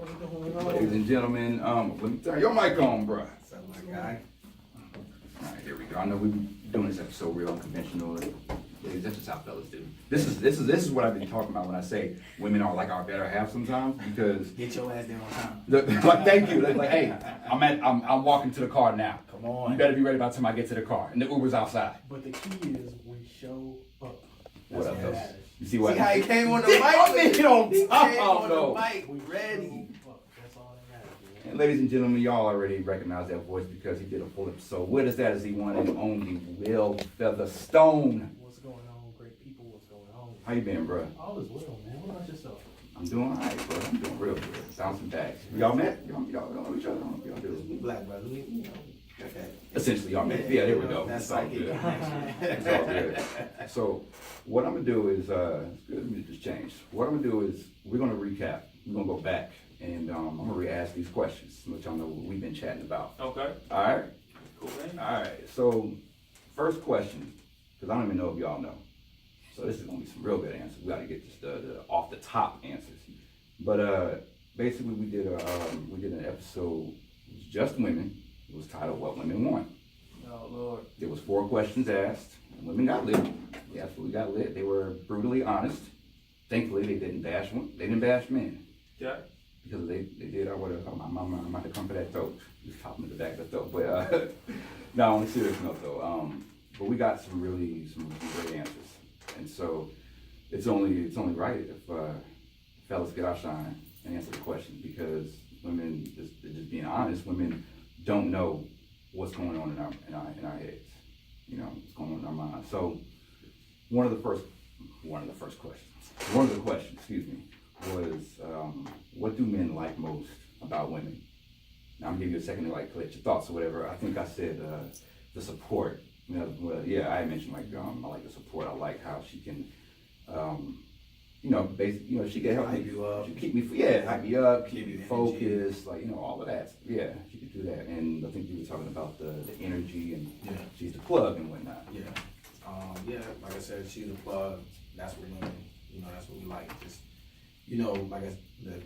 Ladies and gentlemen, let me turn your mic on, bro. What's up, my guy? All right, here we go. I know we've been doing this episode real unconventional. Ladies, that's just how fellas do. This is what I've been talking about when I say women are like our better half sometimes, because Get your ass there on time. like thank you. Like hey, I'm walking to the car now. Come on. You better be ready by the time I get to the car. And the Uber's outside. But the key is we show up. What up, what though? matters. You see what? See how he came on the He mic? on He top, came on though. the mic. We ready. That's all that matters, man. And ladies and gentlemen, y'all already recognize that voice because he did a full episode. With us, that is the one and only Will Featherstone. What's going on, great people? What's going on? How you been, bro? All is well, man. What about yourself? I'm doing all right, bro. I'm doing real good. Bouncing back. Y'all met? Y'all know each other? I don't know if y'all We do. black brothers. We, you know, got that. Essentially, y'all met. Yeah, there we go. That's It's all psychic good. connection. It's all good. So, what I'm gonna do is, it's good of me to just change. What I'm gonna do is, we're gonna recap. We're gonna go back, and I'm gonna re-ask these questions, let y'all know what we've been chatting about. Okay. All right? Cool, man. All right. So, first question, because I don't even know if y'all know. So this is gonna be some real good answers. We gotta get just the off the top answers. But basically, we did an episode. It was just women. It was titled "What Women Want." Oh, Lord. There was 4 questions asked, and women got lit. They absolutely got lit. They were brutally honest. Thankfully, they didn't bash one. They didn't bash men. Yeah. Because they did. I would have. I'm about to come for that throat. Just top them in the back of the throat. But no, on a serious note though. But we got some great answers, and so it's only right if fellas get our shine and answer the question, because women, just being honest, women don't know what's going on in our heads. You know, what's going on in our minds. So one of the questions, excuse me, was what do men like most about women? Now I'm gonna give you a second to like collect your thoughts or whatever. I think I said the support. You know, well, yeah, I mentioned like I like the support. I like how she can, basically, she can help Hype me. you up. She keep me, hype me up, keep Give me you energy. focused, like all of that. Yeah, she could do that. And I think you were talking about the energy, and Yeah. she's the plug and whatnot. Yeah. Like I said, she's a plug. That's what women, that's what we like. Just, the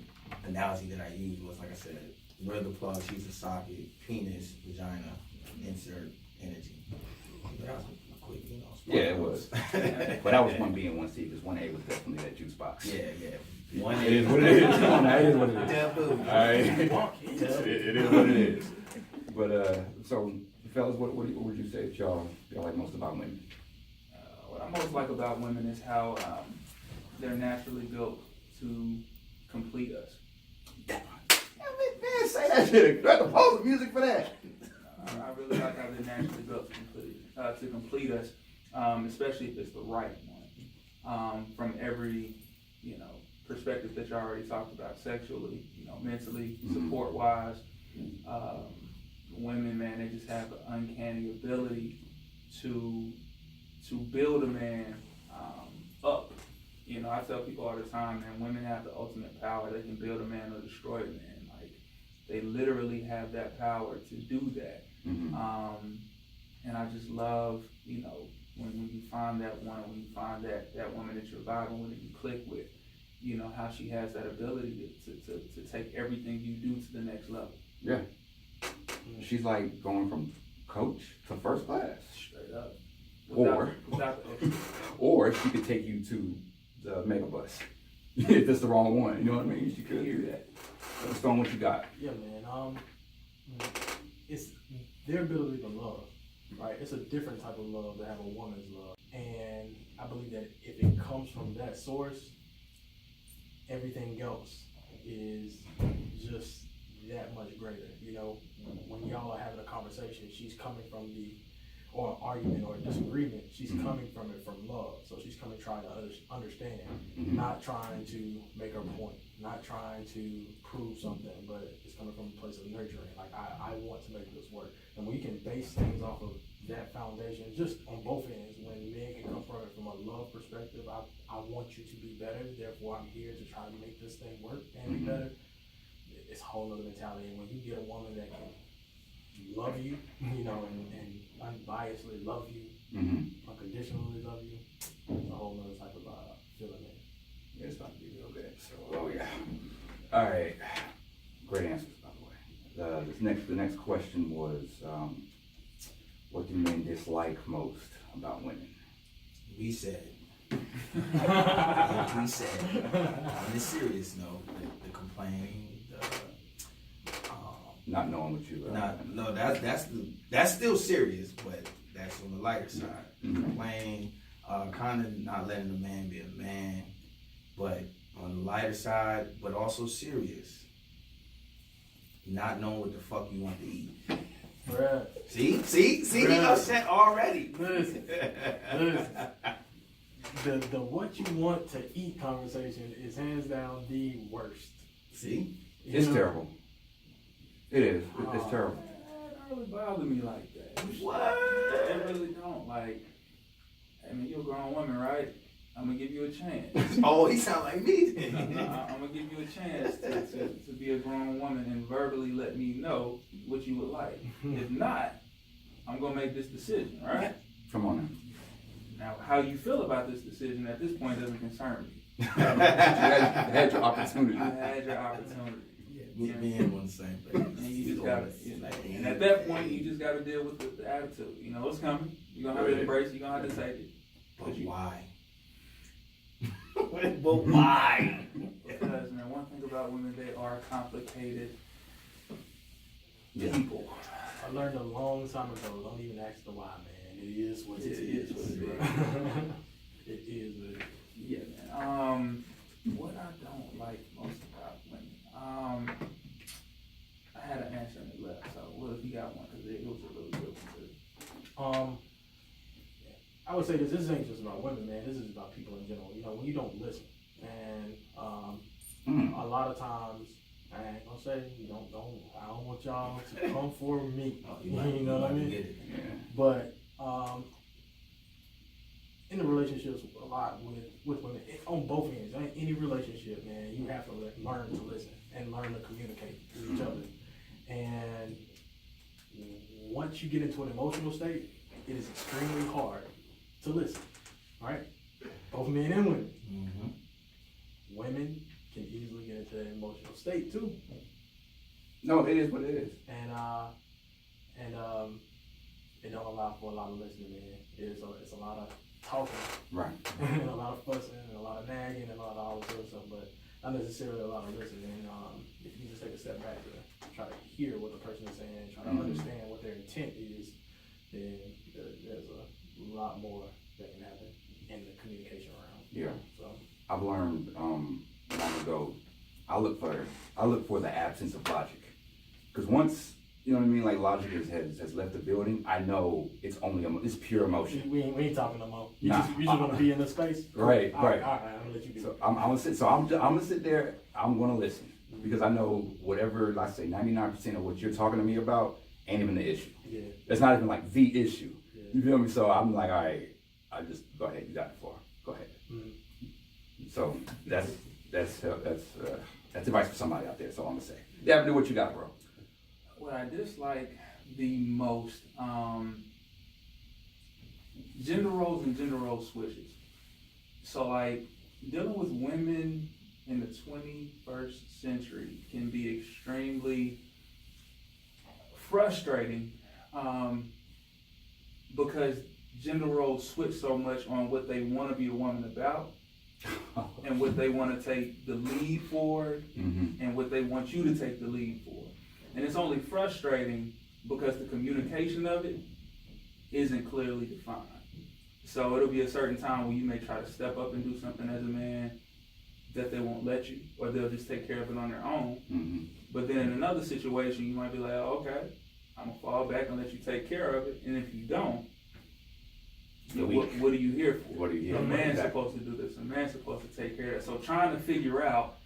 analogy that I used was, like I said, we're the plug, she's the socket, penis, vagina, insert, energy. That was a quick, Yeah, it was. But that was 1B and 1C, because 1A was definitely that juice box. Yeah. It is what it is. Come on now, it is what it is. Taboo. All right. It is what it is. But so fellas, what would you say that y'all like most about women? What I most like about women is how they're naturally built to complete us. Man, say that shit. You have to pause the music for that. I really like how they're naturally built to complete us, especially if it's the right one. From every, perspective that you already talked about, sexually, mentally, support-wise. Women, man, they just have an uncanny ability to build a man up. I tell people all the time, man, women have the ultimate power. They can build a man or destroy a man. Like, they literally have that power to do that. And I just love, when you find that one, when you find that woman that you're vibing with, that you click with, how she has that ability to take everything you do to the next level. Yeah. She's like going from coach to first class. Straight up. Or she could take you to the mega bus. If it's the wrong one, you know what I mean? She could do that. Stone, what you got? Yeah, man. It's their ability to love, right? It's a different type of love to have a woman's love, and I believe that if it comes from that source, everything else is just that much greater. You know, when y'all are having a conversation, she's coming from or argument or disagreement, she's coming from it from love. So she's coming trying to understand, not trying to make her point, not trying to prove something, but it's coming from a place of nurturing. Like, I want to make this work. And we can base things off of that foundation, just on both ends. When men can come from it from a love perspective, I want you to be better, therefore I'm here to try to make this thing work and be better. It's a whole other mentality. And when you get a woman that can love you, you know, and unbiasedly love you, unconditionally love you, it's a whole other type of feeling. Yeah, it's about to be real good. So, oh yeah. All right. Great answers, by the way. The next question was, what do men dislike most about women? We said. Like we said. On the serious note, the complaining, not knowing what you. No, that's still serious, but that's on the lighter side. Complaining, kind of not letting the man be a man, but on the lighter side, but also serious. Not knowing what the fuck you want to eat. Bruh. See, he upset already. Listen. The what you want to eat conversation is hands down the worst. See? It's terrible. It is. It's terrible. It don't really bother me like that. What? It really don't. Like, I mean, you're a grown woman, right? I'm gonna give you a chance. Oh, he sound like me. I'm gonna give you a chance to be a grown woman and verbally let me know what you would like. If not, I'm gonna make this decision, right? Come on Now, how you feel about this decision at this point doesn't concern me. You had your opportunity. You had your opportunity. Me and on the same page. And you just gotta, and at that point, you just gotta deal with the attitude. You know, it's coming. You're gonna have to embrace it. You're gonna have to take it. But why? But why? Because, man, one thing about women, they are complicated people. I learned a long time ago, don't even ask the why, man. It is what it is. It is what it is. It is what it is. Yeah, man. What I don't like most about women, I had an answer and it left. So, what if you got one? Because it was a really good one too. I would say this ain't just about women, man. This is about people in general. You know, when you don't listen, and a lot of times, I ain't gonna say I don't want y'all to come for me. You know what I mean? Yeah. But in the relationships, a lot with women, on both ends, any relationship, man, you have to learn to listen and learn to communicate with each other. And once you get into an emotional state, it is extremely hard to listen, right? Both men and women. Women can easily get into an emotional state too. No, it is what it is. And it don't allow for a lot of listening, man. It's a lot of talking. Right. And a lot of fussing and a lot of nagging and a lot of all this other stuff, but not necessarily a lot of listening. If you just take a step back to try to hear what the person is saying, try to understand what their intent is, then there's a lot more that can happen in the communication round. Yeah. So I've learned long ago. I look for the absence of logic, because once you know what I mean, like logic has left the building, I know it's pure emotion. we ain't talking no more. You Nah. just want to be in this space. Right. All right. I'm gonna let you do So it. I'm gonna sit there. I'm gonna listen, because I know whatever, like I say, 99% of what you're talking to me about ain't even the issue. Yeah. It's not even like the issue. Yeah. You feel me? So I'm like, all right, I just go ahead. You got it for. Go ahead. So that's advice for somebody out there. That's all I'm gonna say. Yeah, do what you got, bro. What I dislike the most, gender roles and gender role switches. So like dealing with women in the 21st century can be extremely frustrating, because gender roles switch so much on what they want to be a woman about and what they want to take the lead for, and what they want you to take the lead for. And it's only frustrating because the communication of it isn't clearly defined. So it'll be a certain time where you may try to step up and do something as a man, that they won't let you, or they'll just take care of it on their own. Mm-hmm. But then in another situation, you might be like, oh, okay, I'm gonna fall back and let you take care of it. And if you don't, what are you here for? What are you here A for? man's Exactly. supposed to do this. A man's supposed to take care of that. So trying to figure out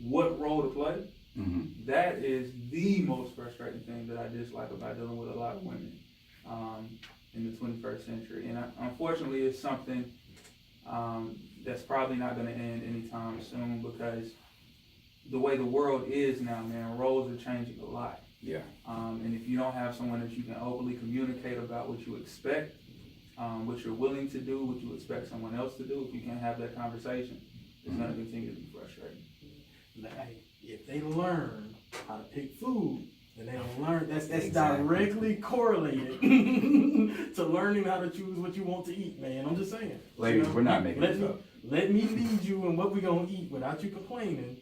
what role to play, Mm-hmm. that is the most frustrating thing that I dislike about dealing with a lot of women in the 21st century. And unfortunately, it's something that's probably not going to end anytime soon, because the way the world is now, man, roles are changing a lot. Yeah. And if you don't have someone that you can openly communicate about what you expect, what you're willing to do, what you expect someone else to do, if you can't have that conversation, it's going to continue to be frustrating. Like, if they learn how to pick food, and they don't learn, that's Exactly. directly correlated to learning how to choose what you want to eat, man. I'm just saying. Ladies, we're not making this up. Let me lead you in what we're gonna eat without you complaining.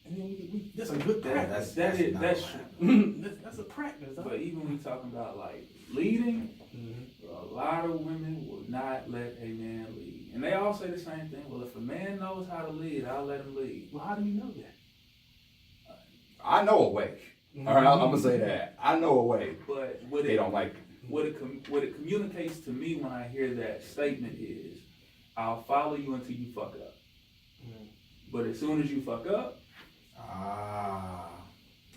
And then that's a good practice. That's not that's right. That's a practice. But even when we talking about like leading, Mhm. a lot of women will not let a man lead. And they all say the same thing. Well, if a man knows how to lead, I'll let him lead. Well, how do you know that? I know a way. All right, I'm gonna say that. I know a way. But what They it, don't like it. what it communicates to me when I hear that statement is, I'll follow you until you fuck up. Mhm. But as soon as you fuck up,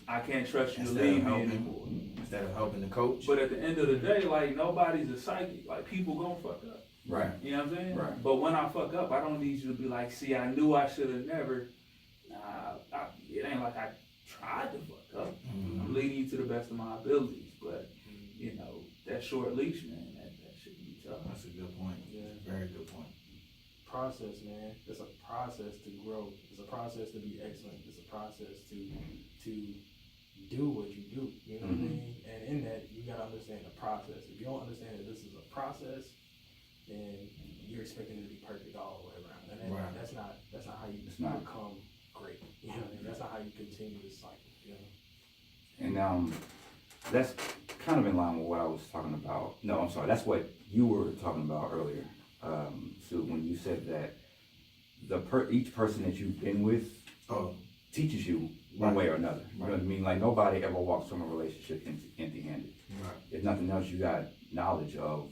I can't trust you to Instead lead of me helping. anymore. Instead of helping the coach. But at the end of the day, like, nobody's a psychic. Like, people gonna fuck up. Right. You know what I'm saying? Right. But when I fuck up, I don't need you to be like, see, I knew I should have never. It ain't like I tried to fuck up. I'm leading you to the best of my abilities. But, you know, that short leash, man, that shouldn't be tough. That's a good point. Yeah. Very good point. Process, man. It's a process to grow. It's a process to be excellent. It's a process to do what you do. You know what I mean? And in that, you gotta understand the process. If you don't understand that this is a process, then you're expecting it to be perfect all the way around. And Right. that's not how you It's not. become great. You know what I mean? That's not how you continue this cycle. You know? And that's kind of in line with what I was talking about. No, I'm sorry. That's what you were talking about earlier, Sue, when you said that each person that you've been with Oh, teaches you one way or another. You know what I mean? Like, nobody ever walks from a relationship empty-handed. right, If nothing else, you got knowledge of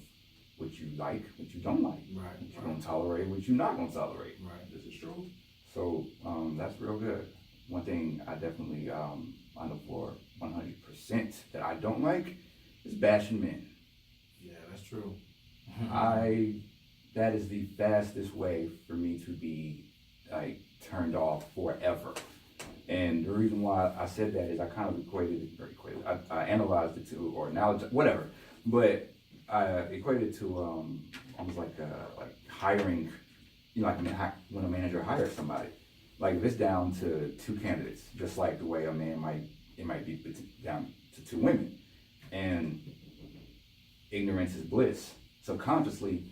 what you like, what you don't like, right, what you're gonna tolerate, what you're not gonna tolerate. right. This is true. So that's real good. One thing I definitely I know for 100% that I don't like is bashing men. Yeah, that's true. That is the fastest way for me to be like turned off forever. And the reason why I said that is I kind of I analyzed it to, or analogized, whatever. But I equated it to almost like hiring, you know, like when a manager hires somebody. Like, if it's down to two candidates, just like the way a man might be down to two women. And ignorance is bliss. Subconsciously,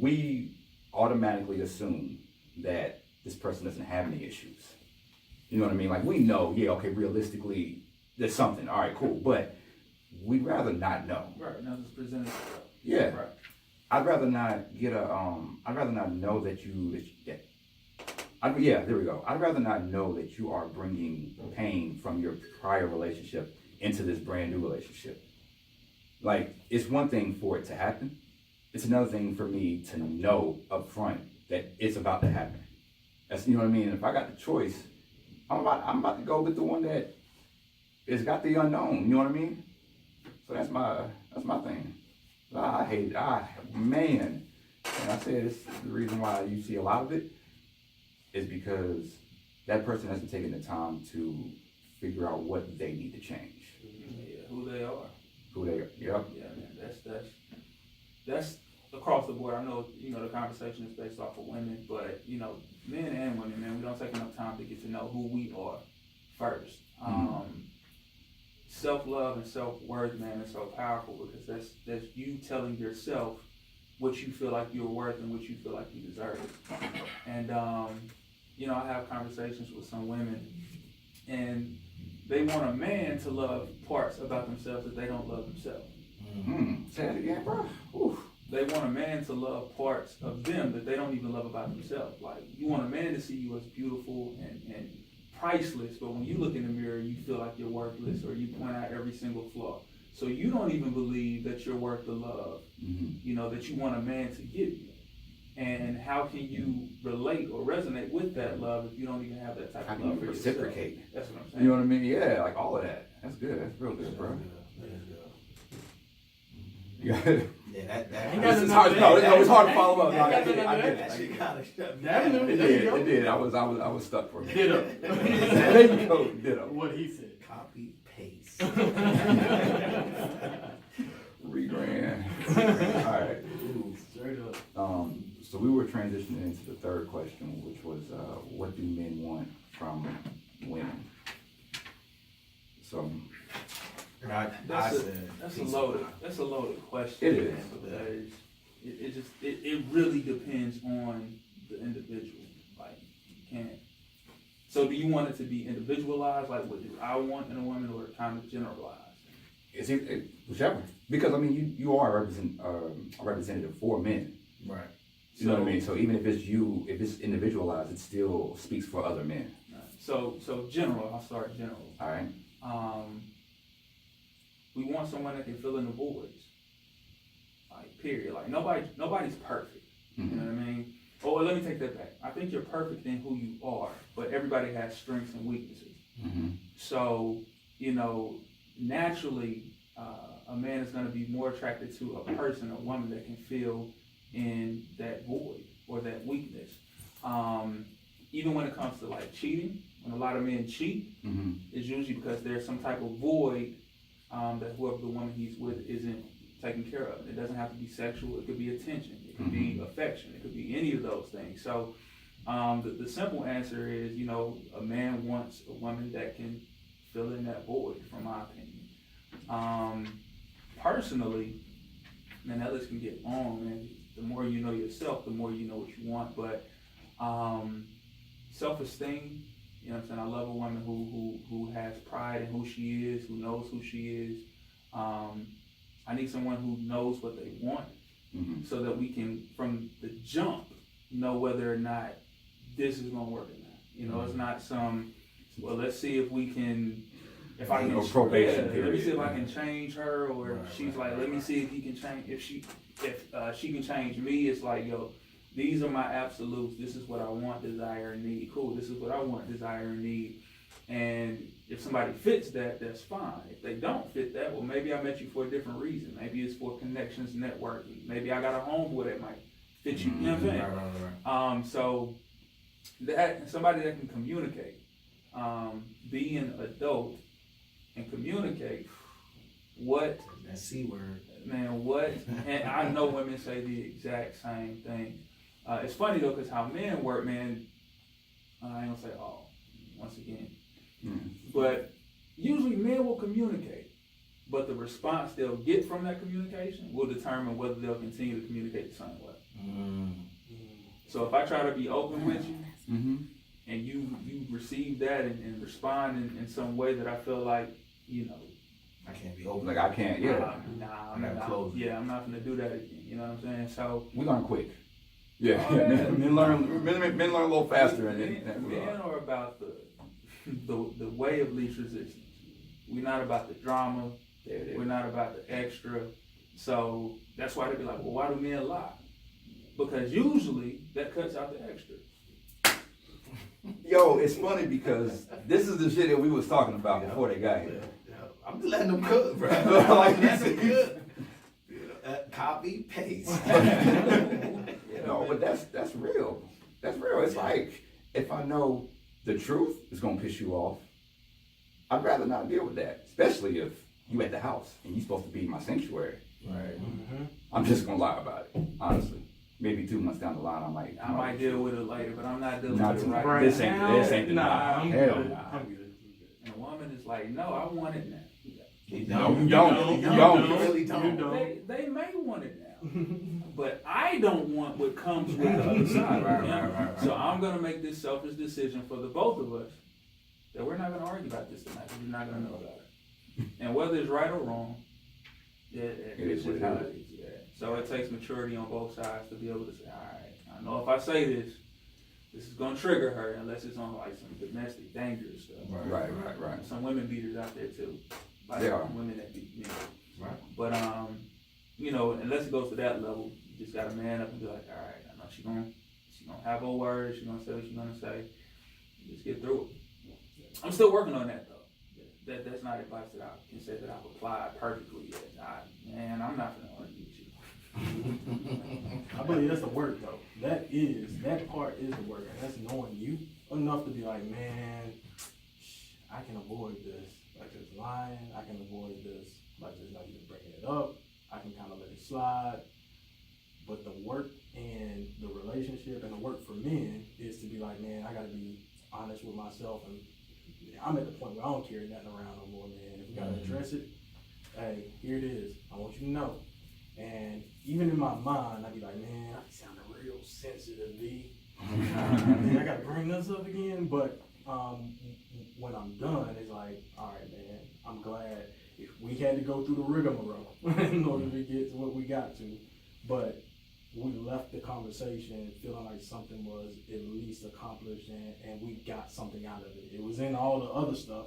we automatically assume that this person doesn't have any issues. You know what I mean? Like, we know, yeah, okay, realistically, there's something. All right, cool. But we'd rather not know. Right, now just present it. Yeah. Right. I'd rather not get I'd rather not know there we go. I'd rather not know that you are bringing pain from your prior relationship into this brand new relationship. Like, it's one thing for it to happen. It's another thing for me to know up front that it's about to happen. That's, you know what I mean? If I got the choice, I'm about to go with the one that has got the unknown. You know what I mean? So that's my thing. I hate it. Man. And I said it's the reason why you see a lot of it is because that person hasn't taken the time to figure out what they need to change. Yeah, who they are. Yep. Yeah, man, that's across the board. I know, you know, the conversation is based off of women, but, you know, men and women, man, we don't take enough time to get to know who we are first. Self-love and self-worth, man, is so powerful because that's you telling yourself what you feel like you're worth and what you feel like you deserve. And, you know, I have conversations with some women, and they want a man to love parts about themselves that they don't love themselves. Say that again, bro. Oof. they want a man to love parts of them that they don't even love about themselves. Like, you want a man to see you as beautiful and priceless, but when you look in the mirror, you feel like you're worthless, or you point out every single flaw. So you don't even believe that you're worth the love, you know, that you want a man to give you. And how can you relate or resonate with that love if you don't even have that type How of can love you for reciprocate? yourself? That's what I'm saying. You know what I mean? Yeah, like all of that. That's good. That's real good, bro. You got it. Yeah, that Ain't got It's nothing hard. to No, that. it's hard to follow up. No, I Ain't get it. got I nothing get to it. that shit kinda shut me That down. knew- It There you did. go. It did. I was stuck for a minute. Ditto. There you go. Ditto. What he said. Copy, paste. Rebrand. All right. Straight up. So we were transitioning into the third question, which was, what do men want from women? So And I That's said, a peace. loaded question. It is. man, because it really depends on the individual. Like, you can't. So do you want it to be individualized, like what do I want in a woman, or kind of generalized? it's whichever, because I mean you are a representative for men. Right. You know what I mean? So even if it's you, if it's individualized, it still speaks for other men. So general. I'll start general. All right. We want someone that can fill in the voids. Like, period. Like, nobody's perfect. You know what I mean? Oh, well, let me take that back. I think you're perfect in who you are, but everybody has strengths and weaknesses. So, you know, naturally, a man is going to be more attracted to a person, a woman that can fill in that void or that weakness. Even when it comes to like cheating, when a lot of men cheat, it's usually because there's some type of void that whoever the woman he's with isn't taken care of. It doesn't have to be sexual. It could be attention. It could be affection. It could be any of those things. So the simple answer is, you know, a man wants a woman that can fill in that void, from my opinion. Personally, man, others can get on, man. The more you know yourself, the more you know what you want. But self-esteem, you know what I'm saying? I love a woman who has pride in who she is, who knows who she is. I need someone who knows what they want, so that we can, from the jump, know whether or not this is going to work or not. You know, it's not some, well, let's see if we can, if I can, probation let period. me see if I can change her, or Right, she's right, like, let me see if he can change, if she can change me. It's like, yo, these are my absolutes. This is what I want, desire, and need. Cool. This is what I want, desire, and need. And if somebody fits that, that's fine. If they don't fit that, well, maybe I met you for a different reason. Maybe it's for connections, networking. Maybe I got a homeboy that might fit you. You know what I'm saying? Right. So that somebody that can communicate, be an adult and communicate. What? That C word. Man, what? And I know women say the exact same thing. It's funny though, because how men work, man, I ain't gonna say all, once again. But usually men will communicate, but the response they'll get from that communication will determine whether they'll continue to communicate the same way. So if I try to be open with you, and you receive that and respond in some way that I feel like, you know, I can't be open. Like I can't. Yeah. Nah, I gotta close it. Yeah, I'm not gonna do that again. You know what I'm saying? So We learn quick. Yeah. Oh, yeah. Men learn a little faster, and men then are about the way of least resistance. We're not about the drama. there it is. We're not about the extra. So that's why they be like, well, why do men lie? Because usually that cuts out the extra. Yo, it's funny because this is the shit that we was talking about before they got here. I'm just letting them cook, bro. Like you That's said. good. Copy, paste. No, but that's real. That's real. It's like, if I know the truth is gonna piss you off, I'd rather not deal with that. Especially if you at the house and you supposed to be my sanctuary. Right. I'm just gonna lie about it, honestly. Maybe 2 months down the line, I might deal with it later, but I'm not dealing Not with it tonight. right This now. ain't the Nah, night. I'm Hell good. nah. I'm good. And a woman is like, no, I want it now. You No, you don't. don't. You really You don't. don't. They may want it now, but I don't want what comes with the other side. Right, you know? right. So I'm gonna make this selfish decision for the both of us that we're not gonna argue about this tonight, because you're not gonna know about it. And whether it's right or wrong, it's is just what it how is. it is. Yeah. So it takes maturity on both sides to be able to say, all right, I know if I say this is gonna trigger her, unless it's on like some domestic dangerous stuff. Right. Some women beaters out there too. Like There are. women that beat men. Right. But unless it goes to that level, you just gotta man up and be like, all right, I know she gonna have her words, she's gonna say what she's gonna say. Just get through it. I'm still working on that though. That's not advice that I can say that I've applied perfectly yet. I'm not gonna argue with you. I believe that's the work though. That part is the work, and that's knowing you enough to be like, man, I can avoid this by just lying. I can avoid this by just not even bringing it up. I can kind of let it slide. But the work and the relationship and the work for men is to be like, man, I gotta be honest with myself, and I'm at the point where I don't carry nothing around no more, man. If we gotta address it, hey, here it is. I want you to know. And even in my mind, I'd be like, man, I sound real sensitive, B. Man, I gotta bring this up again. But when I'm done, it's like, all right, man, I'm glad we had to go through the rigmarole in order to get to what we got to. But we left the conversation feeling like something was at least accomplished, and we got something out of it. It was in all the other stuff,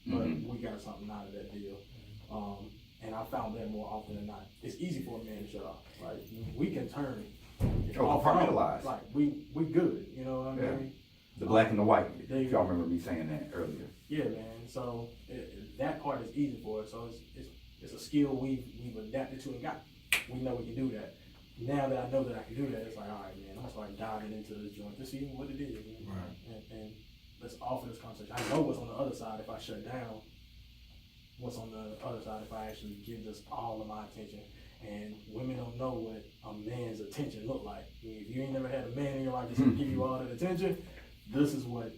but we got something out of that deal. And I found that more often than not. It's easy for a man to shut off. Like, we can turn. Compartmentalize. Like, we good, you know what I mean? The black and the white. They- If y'all remember me saying that earlier. Yeah, man. So that part is easy for us. So it's a skill we've adapted to and got. We know we can do that. Now that I know that I can do that, it's like, all right, man, I'm gonna start diving into this joint to see what it is. Right. And let's offer this conversation. I know what's on the other side if I shut down. What's on the other side if I actually give this all of my attention. And women don't know what a man's attention look like. I mean, if you ain't never had a man in your life that's gonna give you all that attention, this is what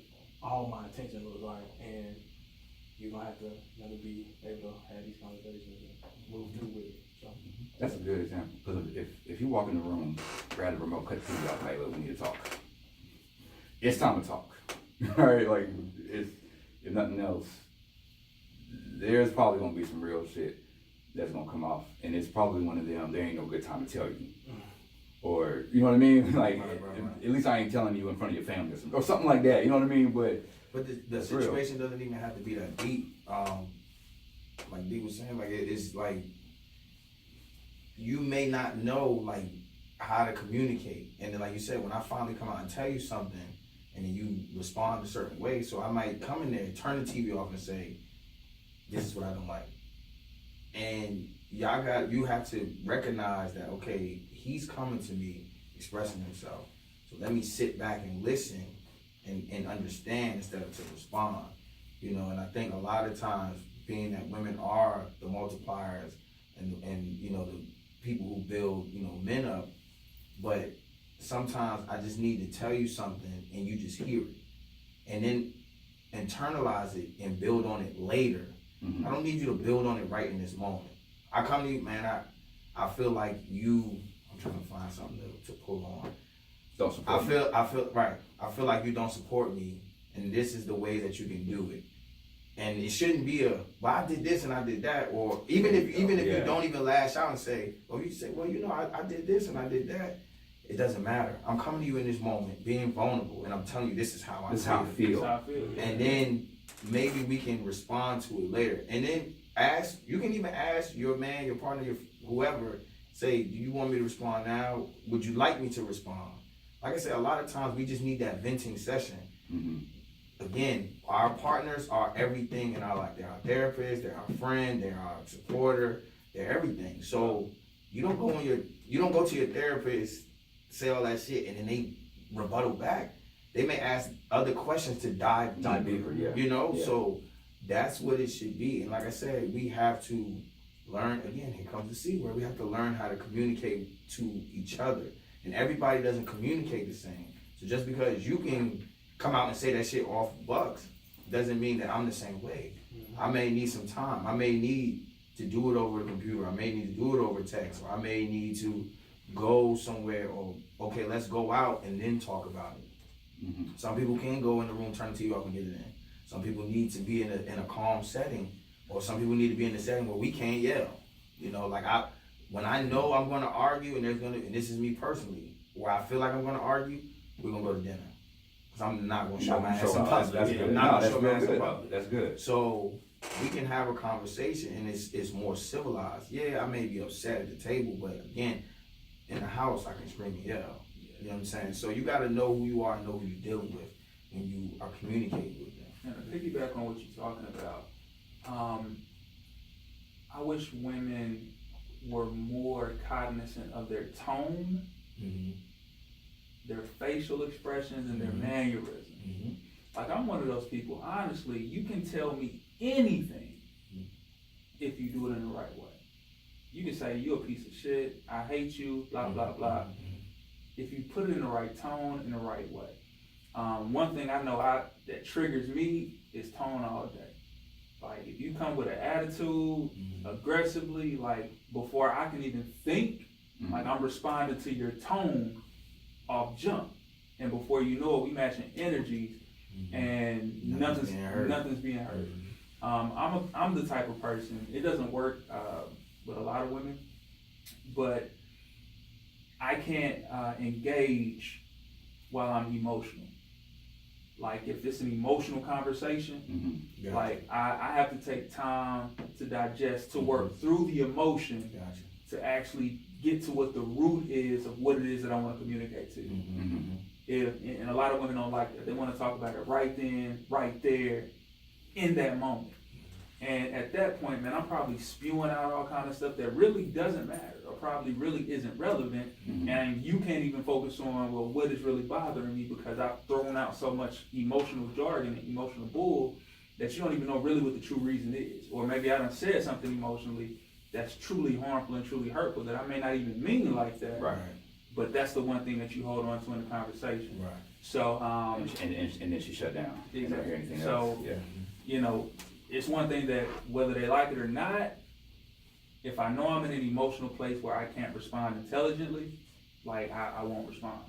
all my attention looks like. And you're gonna have to be able to have these conversations and move through with it. So. That's a good example. Because if you walk in the room, grab the remote, cut the TV off, like, look, we need to talk. It's time to talk. All right, like, if nothing else, there's probably gonna be some real shit that's gonna come off, and it's probably one of them. There ain't no good time to tell you, or you know what I mean. Like, Right. at least I ain't telling you in front of your family or something like that. You know what I mean? But the situation doesn't even have to be that deep. Like D was saying, like it's like you may not know like how to communicate, and then like you said, when I finally come out and tell you something, and then you respond a certain way, so I might come in there, turn the TV off, and say, "This is what I don't like," and you have to recognize that, okay, he's coming to me expressing himself, so let me sit back and listen and understand instead of to respond, you know. And I think a lot of times, being that women are the multipliers and you know, the people who build, you know, men up, but sometimes I just need to tell you something and you just hear it and then internalize it and build on it later. I don't need you to build on it right in this moment. I come to you, man, I feel like I'm trying to find something to pull on. don't support me. I feel like you don't support me, and this is the way that you can do it. And it shouldn't be well, I did this and I did that, or even if you don't even lash out and say, or you say, well, you know, I did this and I did that. It doesn't matter. I'm coming to you in this moment, being vulnerable, and I'm telling you, this is how I feel. Yeah. And then maybe we can respond to it later. And then you can even ask your man, your partner, whoever, say, do you want me to respond now? Would you like me to respond? Like I said, a lot of times we just need that venting session. Again, our partners are everything in our life. They're our therapist, they're our friend, they're our supporter, they're everything. So you don't go to your therapist, say all that shit, and then they rebuttal back. They may ask other questions to dive deeper. You know, so that's what it should be. And like I said, we have to learn, again, here comes the C word, we have to learn how to communicate to each other. And everybody doesn't communicate the same. So just because you can come out and say that shit off bucks doesn't mean that I'm the same way. I may need some time. I may need to do it over the computer. I may need to do it over text. Or I may need to go somewhere, or okay, let's go out and then talk about it. Some people can go in the room, turn the TV off and get it in. Some people need to be in a calm setting, or some people need to be in a setting where we can't yell. You know, like when I know I'm gonna argue and this is me personally, where I feel like I'm gonna argue, we're gonna go to dinner. Cause I'm not gonna show my ass in public. That's Yeah, good. I'm not No, gonna that's show my real ass in good. public. That's good. So we can have a conversation and it's more civilized. Yeah, I may be upset at the table, but again, in the house I can scream and yell. You know what I'm saying? So you gotta know who you are and know who you're dealing with when you are communicating with them. And to piggyback on what you're talking about, I wish women were more cognizant of their tone, their facial expressions, and their mannerisms. Like, I'm one of those people, honestly, you can tell me anything if you do it in the right way. You can say, you're a piece of shit, I hate you, blah, blah, blah. If you put it in the right tone, in the right way. One thing I know that triggers me is tone all day. Like, if you come with an attitude, aggressively, like, before I can even think, like, I'm responding to your tone off jump. And before you know it, we matching energies, and nothing's being heard. I'm the type of person, it doesn't work with a lot of women, but I can't engage while I'm emotional. Like, if it's an emotional conversation, like, I have to take time to digest, to work through the emotion, to actually get to what the root is of what it is that I want to communicate to you. And a lot of women don't like that. They want to talk about it right then, right there, in that moment. And at that point, man, I'm probably spewing out all kind of stuff that really doesn't matter, or probably really isn't relevant. And you can't even focus on, well, what is really bothering me, because I've thrown out so much emotional jargon and emotional bull that you don't even know really what the true reason is. Or maybe I done said something emotionally that's truly harmful and truly hurtful that I may not even mean like that. Right. But that's the one thing that you hold on to in the conversation. Right. So, and then she shut down. Exactly. I don't hear anything So, else. Yeah. you know, it's one thing that whether they like it or not, if I know I'm in an emotional place where I can't respond intelligently, like, I won't respond.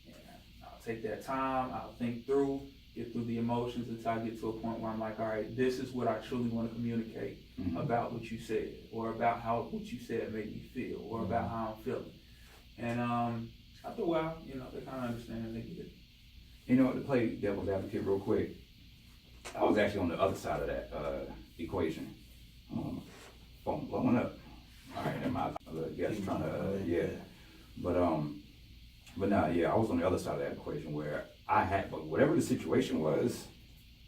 And I'll take that time, I'll think through, get through the emotions until I get to a point where I'm like, all right, this is what I truly want to communicate about what you said, or about how what you said made me feel, or about how I'm feeling. And after a while, you know, they kind of understand and they get it. You know, to play devil's advocate real quick, I was actually on the other side of that equation. Phone blowing up. All right, my guest trying to but nah, I was on the other side of that equation where but whatever the situation was,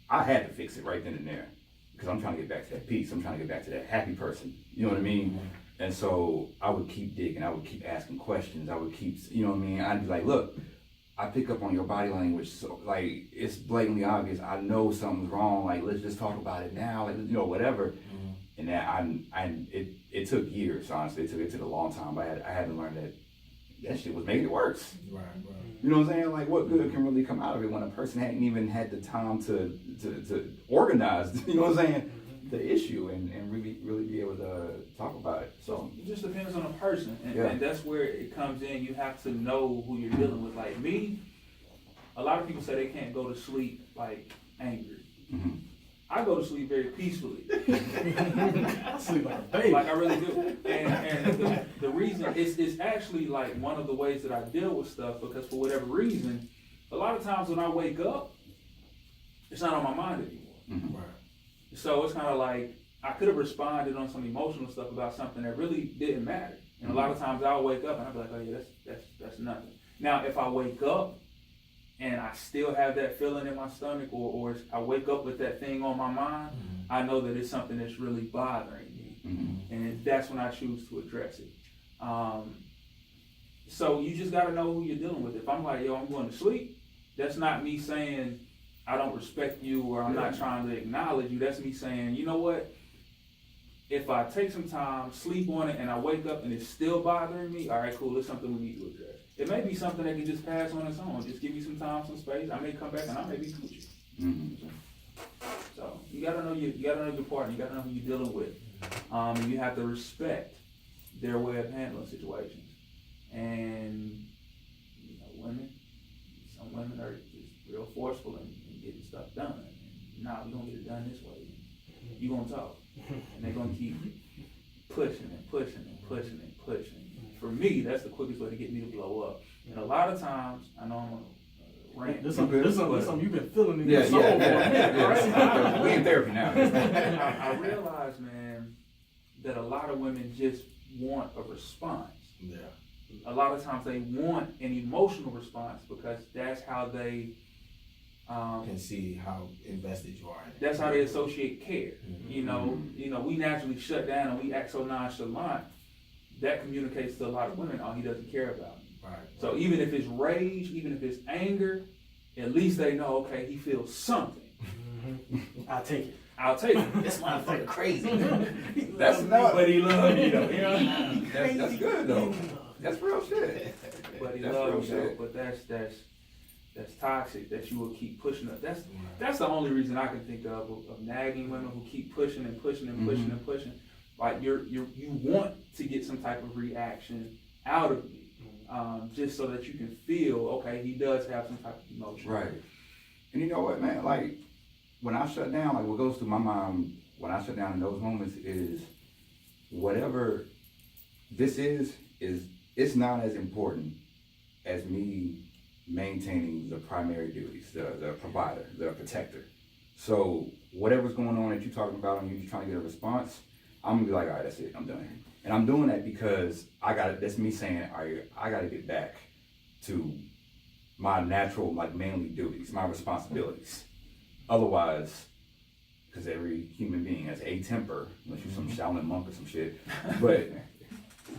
I had to fix it right then and there, because I'm trying to get back to that peace. I'm trying to get back to that happy person. You know what I mean? And so I would keep digging. I would keep asking questions. I would keep, you know what I mean? I'd be like, look, I pick up on your body language, so like, it's blatantly obvious. I know something's wrong. Like, let's just talk about it now. Like, you know, whatever. And that it took years. Honestly, it took a long time. But I had to learn that shit was making it worse. Right. You know what I'm saying? Like, what good can really come out of it when a person hadn't even had the time to organize? You know what I'm saying? The issue and really be able to talk about it. So it just depends on the person, and that's where it comes in. You have to know who you're dealing with. Like me, a lot of people say they can't go to sleep like angry. I go to sleep very peacefully. I sleep like a baby. Like I really do. And the reason it's actually like one of the ways that I deal with stuff, because for whatever reason, a lot of times when I wake up, it's not on my mind anymore. Right. So it's kind of like I could have responded on some emotional stuff about something that really didn't matter. And a lot of times I'll wake up and I'll be like, oh yeah, that's nothing. Now if I wake up and I still have that feeling in my stomach, or I wake up with that thing on my mind, I know that it's something that's really bothering me. And that's when I choose to address it. So you just gotta know who you're dealing with. If I'm like, yo, I'm going to sleep, that's not me saying I don't respect you, or I'm not trying to acknowledge you. That's me saying, you know what? If I take some time, sleep on it, and I wake up and it's still bothering me, all right, cool, it's something we need to address. It may be something that can just pass on its own. Just give me some time, some space. I may come back and I may be Gucci. So you gotta know your partner. You gotta know who you're dealing with. And you have to respect their way of handling situations. And you know, some women are just real forceful in getting stuff done. And, nah, we gonna get it done this way. You gonna talk, and they're gonna keep pushing and pushing and pushing and pushing. me, that's the quickest way to get me to blow up. And a lot of times, I know I'm on a rant. This something you've been feeling in your Yeah, soul yeah, for a minute, yeah. right? We in therapy now. I realize, man, that a lot of women just want a response. Yeah. A lot of times they want an emotional response because that's how they Can see how invested you are in it. that's how they associate care. Mm-hmm. You know, we naturally shut down and we act so nonchalant. That communicates to a lot of women, oh, he doesn't care about me. Right. So even if it's rage, even if it's anger, at least they know, okay, he feels something. I'll take it. I'll take it. This motherfucker crazy. That's not. But he loves you, though. That's good though. That's real shit. But he That's loves you, real though. shit. But that's toxic. That you will keep pushing up. That's the only reason I can think of nagging women who keep pushing and pushing and pushing and pushing. Like you want to get some type of reaction out of me, just so that you can feel, okay, he does have some type of emotion. Right. And you know what, man? Like when I shut down, like what goes through my mind when I shut down in those moments is whatever this is it's not as important as me maintaining the primary duties, the provider, the protector. So whatever's going on that you're talking about and you're trying to get a response, I'm gonna be like, all right, that's it, I'm done. And I'm doing that because that's me saying, all right, I gotta get back to my natural, like manly duties, my responsibilities. Otherwise, because every human being has a temper, unless you're some Shaolin monk or some shit, but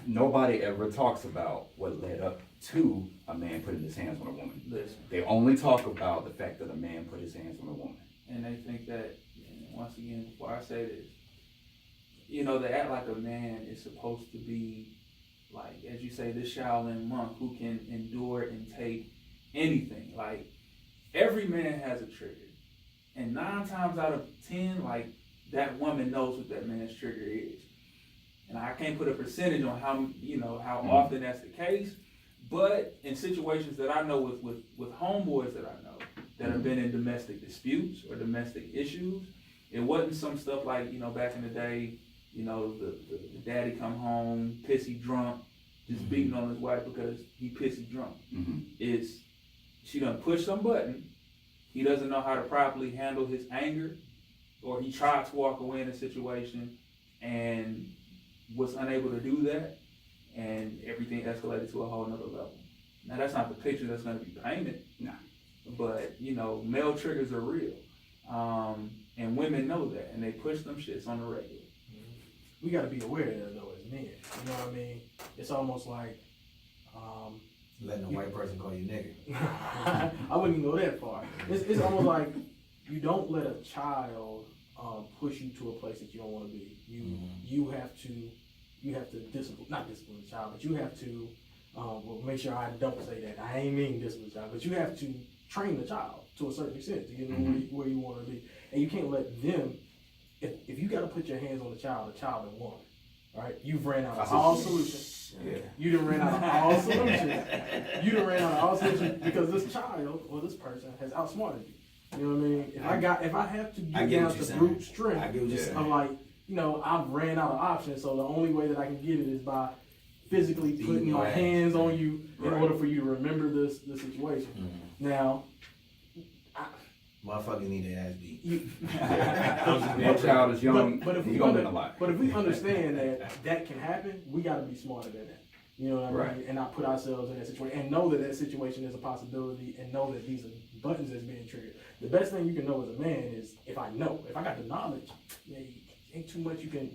nobody ever talks about what led up to a man putting his hands on a woman. Listen. They only talk about the fact that a man put his hands on a woman. And they think that, and once again, before I say this, you know, they act like a man is supposed to be, like, as you say, this Shaolin monk who can endure and take anything. Like, every man has a trigger. And 9 times out of 10, like, that woman knows what that man's trigger is. And I can't put a percentage on how often that's the case, but in situations that I know with homeboys that I know that have been in domestic disputes or domestic issues, it wasn't some stuff like, back in the day, the daddy come home pissy drunk, just beating on his wife because he pissy drunk. It's she done push some button, he doesn't know how to properly handle his anger, or he tried to walk away in a situation and was unable to do that, and everything escalated to a whole nother level. Now that's not the picture that's going to be painted, but male triggers are real, and women know that, and they push them shits on the regular. We got to be aware of that though as men. You know what I mean? It's almost like letting a white person call you nigga. I wouldn't go that far. It's almost like you don't let a child push you to a place that you don't want to be. You have to not discipline the child, but you have to make sure I don't say that. I ain't mean discipline the child, but you have to train the child to a certain extent to get them where you want to be. And you can't let them, if you got to put your hands on the child that won, right? You've ran out of all solutions. Yeah. You done ran out of all solutions. You done ran out of all solutions because this child or this person has outsmarted you. You know what I mean? If I have to get down to brute strength, I get what you're saying. I'm like, I've ran out of options, so the only way that I can get it is by physically putting my hands on you in order for you to remember the situation. Now, motherfuckers need their ass beat. That child is young, but if he's gonna win a lot. But if we understand that can happen, we got to be smarter than that. You know what I mean? And not put ourselves in that situation and know that situation is a possibility and know that these are buttons that's being triggered. The best thing you can know as a man is if I got the knowledge, ain't too much you can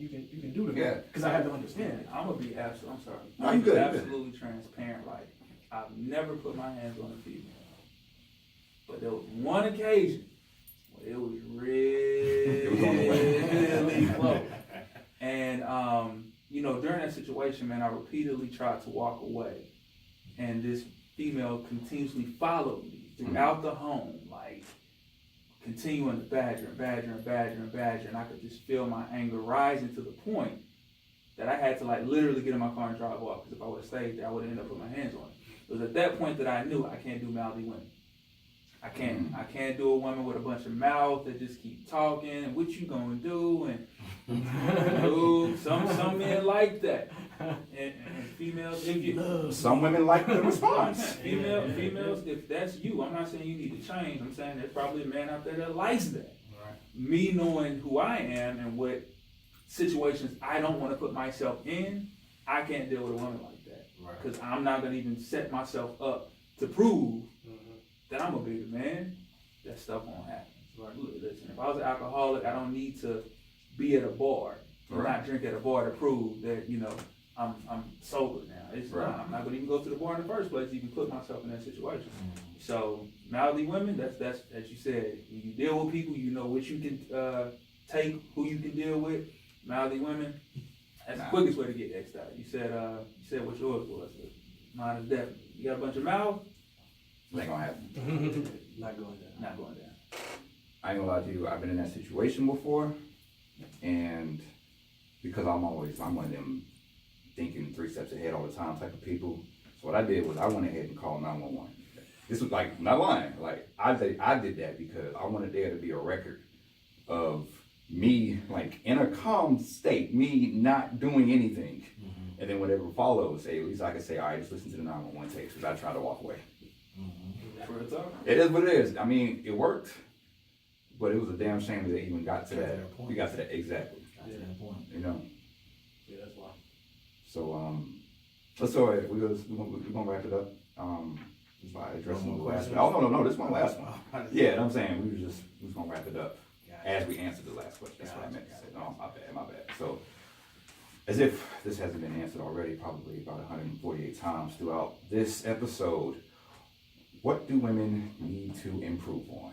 do to me because I have to understand it. I'm gonna be I'm sorry. No, you good. Absolutely transparent. Like, I've never put my hands on a female, but there was one occasion where it was really close. And during that situation, man, I repeatedly tried to walk away, and this female continuously followed me throughout the home, like continuing to badger, and I could just feel my anger rising to the point that I had to literally get in my car and drive off, because if I would have stayed there, I would have ended up putting my hands on it. It was at that point that I knew I can't do mouthy women. I can't do a woman with a bunch of mouth that just keep talking, and what you gonna do, and some men like that. And females, if you Some women like the response. females, if that's you, I'm not saying you need to change. I'm saying there's probably a man out there that likes that. Right. Me knowing who I am and what situations I don't want to put myself in, I can't deal with a woman like that. Right. Because I'm not gonna even set myself up to prove that I'm a bigger man. That stuff won't happen. Like, look, listen, if I was an alcoholic, I don't need to be at a bar and not drink at a bar to prove that, you know, I'm sober now. It's not, I'm not gonna even go to the bar in the first place to even put myself in that situation. So mouthy women, that's as you said, when you deal with people, you know what you can take, who you can deal with. Mouthy women, that's the quickest way to get X'd out. You said what yours was. Mine is definitely. You got a bunch of mouth, It ain't gonna happen. Not going down. not going down. I ain't gonna lie to you, I've been in that situation before, and because I'm one of them thinking 3 steps ahead all the time type of people. So what I did was I went ahead and called 911. This was like, not lying, like I did that because I wanted there to be a record of me like in a calm state, me not doing anything. And then whatever follows, at least I can say, all right, just listen to the 911 tapes because I tried to walk away. For the talk. It is what it is. I mean, it worked, but it was a damn shame that it even got to that. point. We got to that, exactly. Got to that point. You know. Yeah, that's why. So let's go ahead. We're gonna wrap it up. Just by addressing the last one. Oh no, this one last one. Yeah, I'm saying we was gonna wrap it up as we answered the last question. That's what I meant to say. No, my bad. So as if this hasn't been answered already, probably about 148 times throughout this episode. What do women need to improve on?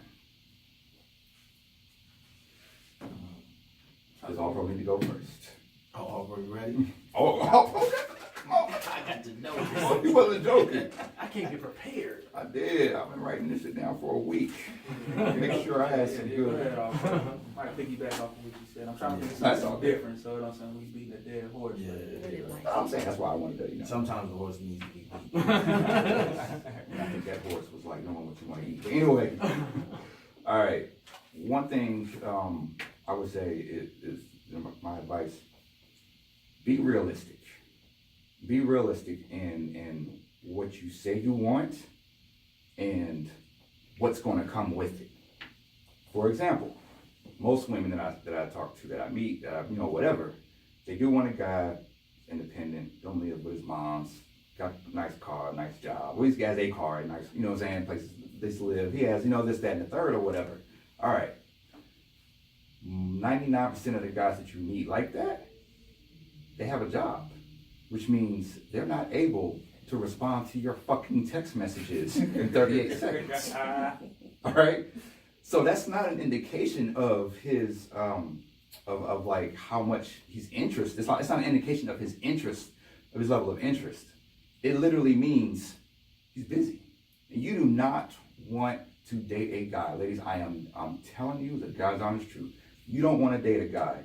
Does All-Pro need to go first? Oh, are you ready? I got to know this. You wasn't joking. I can't get prepared. I did. I've been writing this shit down for a week. Make sure I had some Go ahead, good. Might piggyback off of what you said. I'm trying to think of That's something all good. different so it don't sound like we beating a dead horse. I'm saying that's why I wanted to, Sometimes the horse needs to be beat. I think that horse was like knowing what you want to eat. But anyway, all right. One thing I would say is my advice: be realistic. Be realistic in what you say you want and what's going to come with it. For example, most women that I talk to, that I meet, whatever, they do want a guy independent, don't live with his mom's, got a nice car, nice job. Well, he has a car, nice, you know what I'm saying, places they live. He has, this, that, and the third or whatever. All right. 99% of the guys that you meet like that, they have a job, which means they're not able to respond to your fucking text messages in 38 seconds. All right? So that's not an indication of his, of like how much he's interested. It's not an indication of his interest, of his level of interest. It literally means he's busy. And you do not want to date a guy. Ladies, I'm telling you the God's honest truth. You don't want to date a guy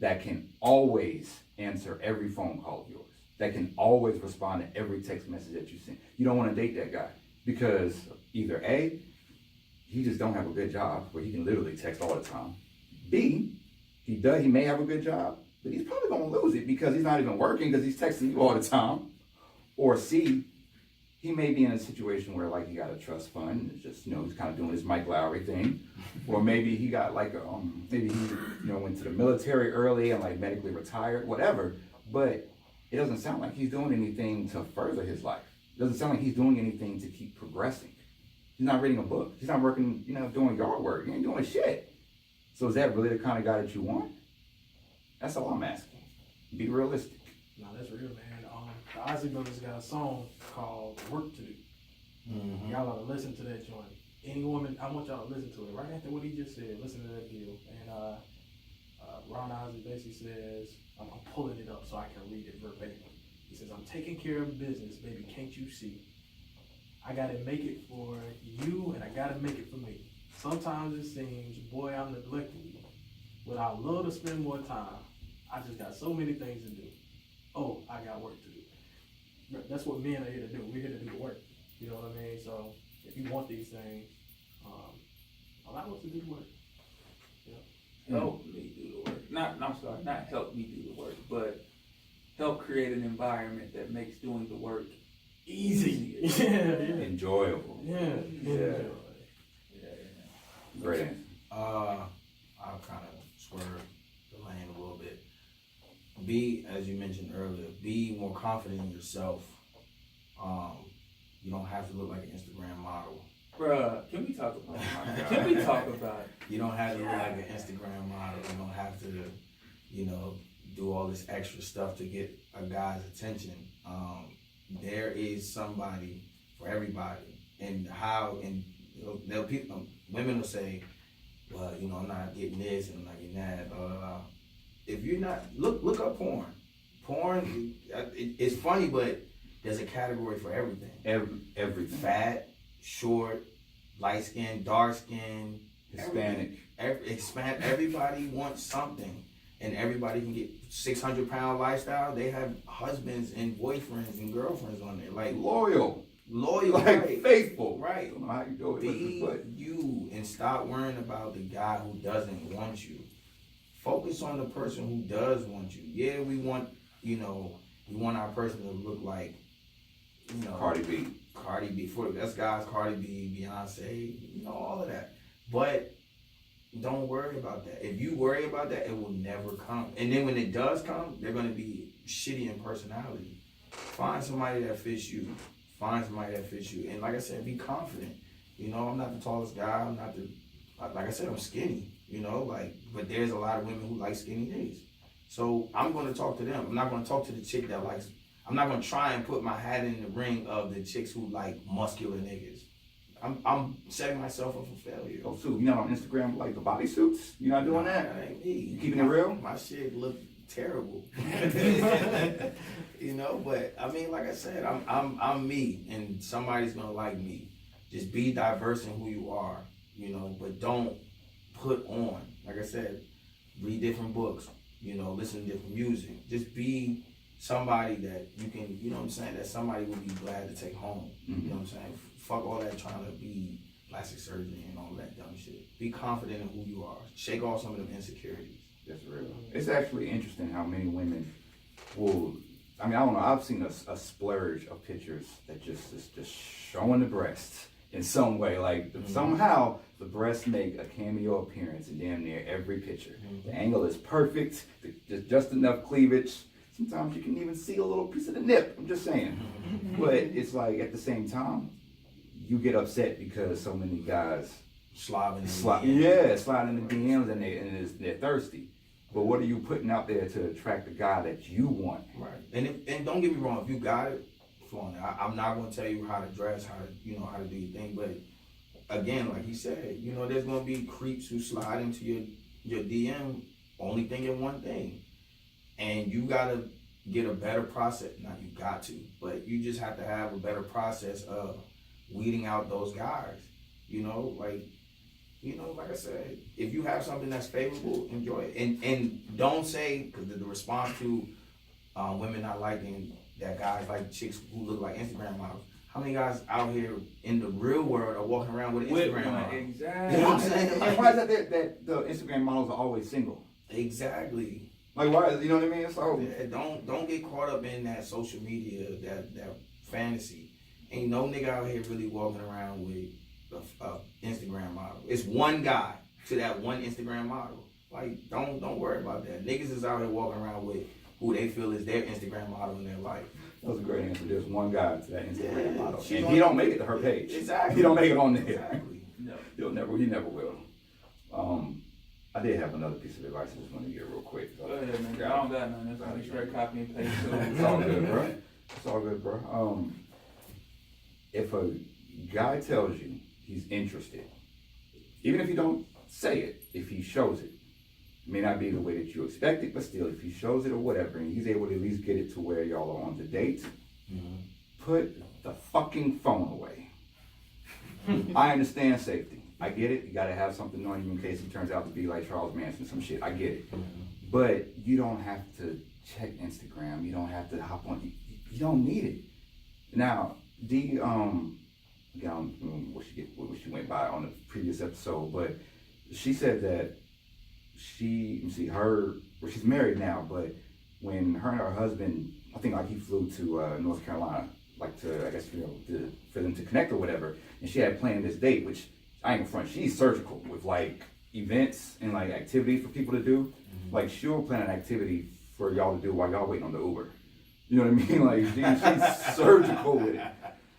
that can always answer every phone call of yours, that can always respond to every text message that you send. You don't want to date that guy because either A, he just don't have a good job where he can literally text all the time. B, he may have a good job, but he's probably going to lose it because he's not even working because he's texting you all the time. Or C, he may be in a situation where like he got a trust fund, it's just, he's kind of doing his Mike Lowry thing. Or maybe he got like, maybe he, went to the military early and like medically retired, whatever. But it doesn't sound like he's doing anything to further his life. It doesn't sound like he's doing anything to keep progressing. He's not reading a book. He's not working, doing yard work. He ain't doing shit. So is that really the kind of guy that you want? That's all I'm asking. Be realistic. No, that's real, man. The Ozzy Brothers got a song called Work to Do. Mm-hmm. Y'all ought to listen to that joint. Any woman, I want y'all to listen to it. Right after what he just said, listen to that deal. And Ron Ozzy basically says, I'm pulling it up so I can read it verbatim. He says, I'm taking care of business, baby, can't you see? I gotta make it for you and I gotta make it for me. Sometimes it seems, boy, I'm neglecting you. But I love to spend more time. I just got so many things to do. Oh, I got work to do. That's what men are here to do. We're here to do the work. You know what I mean? So if you want these things, allow us to do the work. Help me do the work. Not help me do the work, but help create an environment that makes doing the work Easy. easier. Yeah. Enjoyable. Yeah. Yeah. Great answer. I'll kind of swerve the lane a little bit. Be, as you mentioned earlier, be more confident in yourself. You don't have to look like an Instagram model. Bruh, can we talk about it? Can we talk about it? You don't have to look like an Instagram model. You don't have to, do all this extra stuff to get a guy's attention. There is somebody for everybody. And women will say, well, I'm not getting this and I'm not getting that. If you're not, look up porn. Porn, it's funny, but there's a category for everything. Everything. Fat, short, light skin, dark skin, Hispanic. Everybody wants something, and everybody can get 600-pound lifestyle. They have husbands and boyfriends and girlfriends on there, like Loyal. like Like faithful. right. I don't know how you do it. Be But you and stop worrying about the guy who doesn't want you. Focus on the person who does want you. Yeah, we want our person to look like, Cardi B. Cardi B. For that's guys, Cardi B, Beyonce, all of that. But don't worry about that. If you worry about that, it will never come. And then when it does come, they're going to be shitty in personality. Find somebody that fits you. And like I said, be confident. I'm not the tallest guy. I'm not like I said, I'm skinny, but there's a lot of women who like skinny niggas. So I'm going to talk to them. I'm not going to talk to the chick that likes, I'm not going to try and put my hat in the ring of the chicks who like muscular niggas. I'm setting myself up for failure. Oh, Sue, you're not on Instagram like the bodysuits? You're not doing that? That ain't me. You keeping it real? My shit look terrible. But I mean, like I said, I'm me, and somebody's gonna like me. Just be diverse in who you are, but don't put on. Like I said, read different books, listen to different music. Just be somebody that you can, that somebody would be glad to take home. Mm-hmm. You know what I'm saying? Fuck all that trying to be plastic surgery and all that dumb shit. Be confident in who you are. Shake off some of them insecurities. That's real. It's actually interesting how many women will, I don't know, I've seen a splurge of pictures that just showing the breasts in some way. Like somehow the breasts make a cameo appearance in damn near every picture. The angle is perfect, just enough cleavage. Sometimes you can even see a little piece of the nip, I'm just saying. But it's like at the same time, you get upset because so many guys Slide in the slide in the DMs and they're thirsty. But what are you putting out there to attract the guy that you want? Right. And don't get me wrong, if you got it, flaunt it. I'm not gonna tell you how to dress, how to do your thing. But again, like you said, there's gonna be creeps who slide into your DM only thinking one thing. And you gotta get a better process. Not you got to, but you just have to have a better process of weeding out those guys. Like I said, if you have something that's favorable, enjoy it. And don't say, because the response to women not liking that guys like chicks who look like Instagram models. How many guys out here in the real world are walking around with an Instagram model? Exactly. You know what I'm saying? Like, why is that the Instagram models are always single? Exactly. Like, why? You know what I mean? So Yeah, don't get caught up in that social media, that fantasy. Ain't no nigga out here really walking around with a Instagram model. It's one guy to that one Instagram model. Like, don't worry about that. Niggas is out here walking around with who they feel is their Instagram model in their life. that was a great answer. There's one guy to that Instagram model, she's and on- he don't make it to her page. Exactly. He don't make it on there. Exactly. No. He never will. I did have another piece of advice I just want to get real quick. Go ahead, man. I don't got none. That's gonna be straight copy and paste. It's all good, bro. It's all good, bro. If a guy tells you he's interested, even if you don't say it, if he shows it, it may not be the way that you expect it, but still, if he shows it or whatever, and he's able to at least get it to where y'all are on the date, put the fucking phone away. I understand safety. I get it. You gotta have something on you in case he turns out to be like Charles Manson, some shit. I get it. But you don't have to check Instagram. You don't have to hop on. You don't need it. Now, again, I don't know what she went by on the previous episode, but she said that she's married now, but when her and her husband, I think like he flew to North Carolina, like to, I guess, for them to connect or whatever. And she had planned this date, which I ain't gonna front, she's surgical with like events and like activities for people to do. Like she'll plan an activity for y'all to do while y'all waiting on the Uber. You know what I mean? Like she's surgical with it.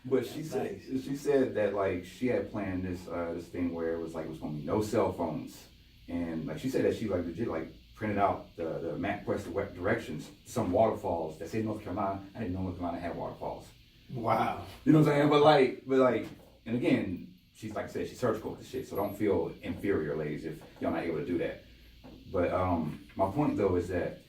But she said that like she had planned this thing where it was gonna be no cell phones, and like she said that she like legit like printed out the MapQuest directions, some waterfalls that say North Carolina. I didn't know North Carolina had waterfalls. Wow. You know what I'm saying? But like, and again, she's like I said, she's surgical with the shit, so don't feel inferior, ladies, if y'all not able to do that. But my point though is that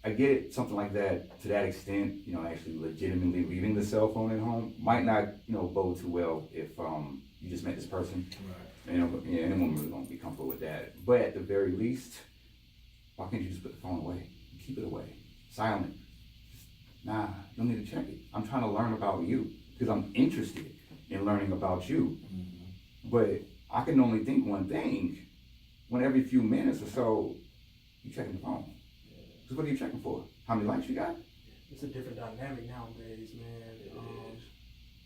I get it, something like that to that extent, you know, actually legitimately leaving the cell phone at home might not, you know, bode too well if you just met this person. Right. You know, yeah, anyone really gonna be comfortable with that. But at the very least, why can't you just put the phone away? Keep it away. Silent. Nah, you don't need to check it. I'm trying to learn about you because I'm interested in learning about you. Mm-hmm. But I can only think one thing when every few minutes or so you checking the phone. Because what are you checking for? How many likes you got? It's a different dynamic nowadays, man.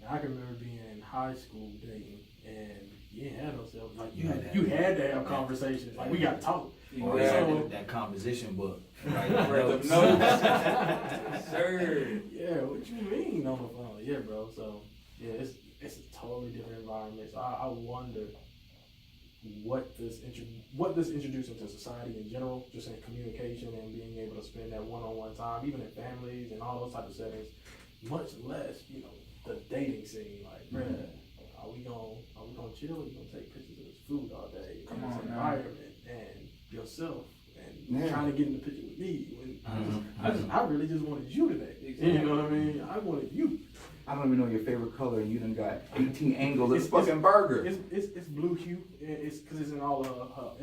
I can remember being in high school dating, and you didn't have no cell. Like you had to have conversations. Like we got to talk. Or that composition book. Right? Notes. Sir. Yeah, what you mean on the phone? Yeah, bro. So yeah, it's a totally different environment. So I wonder what this introducing to society in general, just in communication and being able to spend that one-on-one time, even in families and all those types of settings, much less, you know, the dating scene. Like, bruh, are we gonna chill? Are we gonna take pictures of this food all day? Come on, environment and yourself and trying to get in the picture with me. When I really just wanted you today. Exactly. You know what I mean? I wanted you. I don't even know your favorite color, and you done got 18 angles of fucking burger. It's blue hue. It's because it's in all her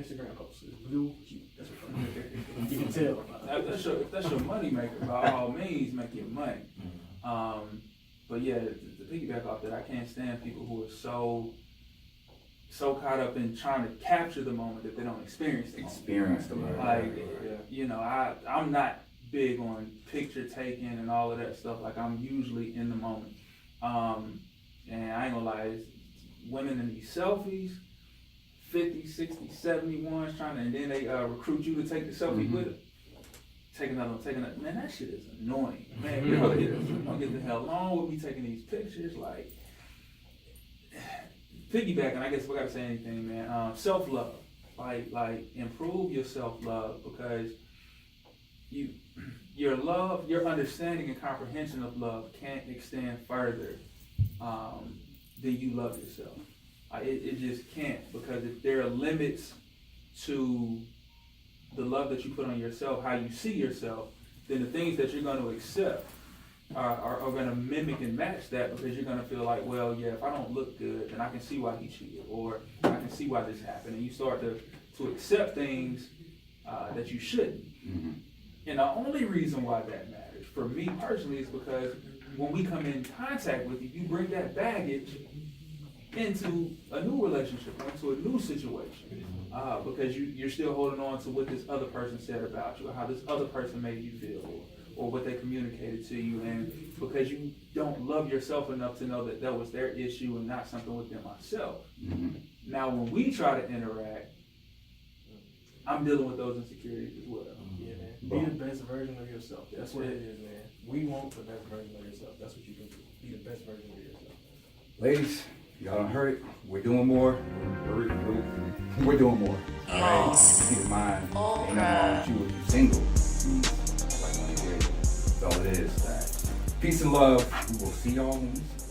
Instagram posts. It's blue hue. That's what you can tell. If that's your money maker, by all means, make your money. But yeah, to piggyback off that, I can't stand people who are so caught up in trying to capture the moment that they don't experience the moment. Like, you know, I'm not big on picture taking and all of that stuff. Like, I'm usually in the moment. And I ain't gonna lie, it's women in these selfies, 50, 60, 70 ones trying to, and then they recruit you to take the selfie with them. Take another one. Man, that shit is annoying. Man, really is. Don't get the hell on with me taking these pictures. Like, piggybacking, I guess if I gotta say anything, man, self-love. Like improve your self-love, because your love, your understanding and comprehension of love can't extend further than you love yourself. It just can't, because if there are limits to the love that you put on yourself, how you see yourself, then the things that you're going to accept are going to mimic and match that, because you're going to feel like, well, yeah, if I don't look good, then I can see why he cheated, or I can see why this happened, and you start to accept things that you shouldn't. Mm-hmm. And the only reason why that matters, for me personally, is because when we come in contact with you, you bring that baggage into a new relationship, into a new situation, because you're still holding on to what this other person said about you, or how this other person made you feel, or what they communicated to you, and because you don't love yourself enough to know that that was their issue and not something within myself. Mm-hmm. Now, when we try to interact, I'm dealing with those insecurities as well. Yeah, man. Be the best version of yourself. That's what it is, man. We want the best version of yourself. That's what you can do. Be the best version of yourself. Ladies, y'all done heard it. We're doing more. We're doing more. All right? Keep in mind, ain't nothing wrong with you if you're single. Like when you hear it. That's all it is. Peace and love. We will see y'all when we see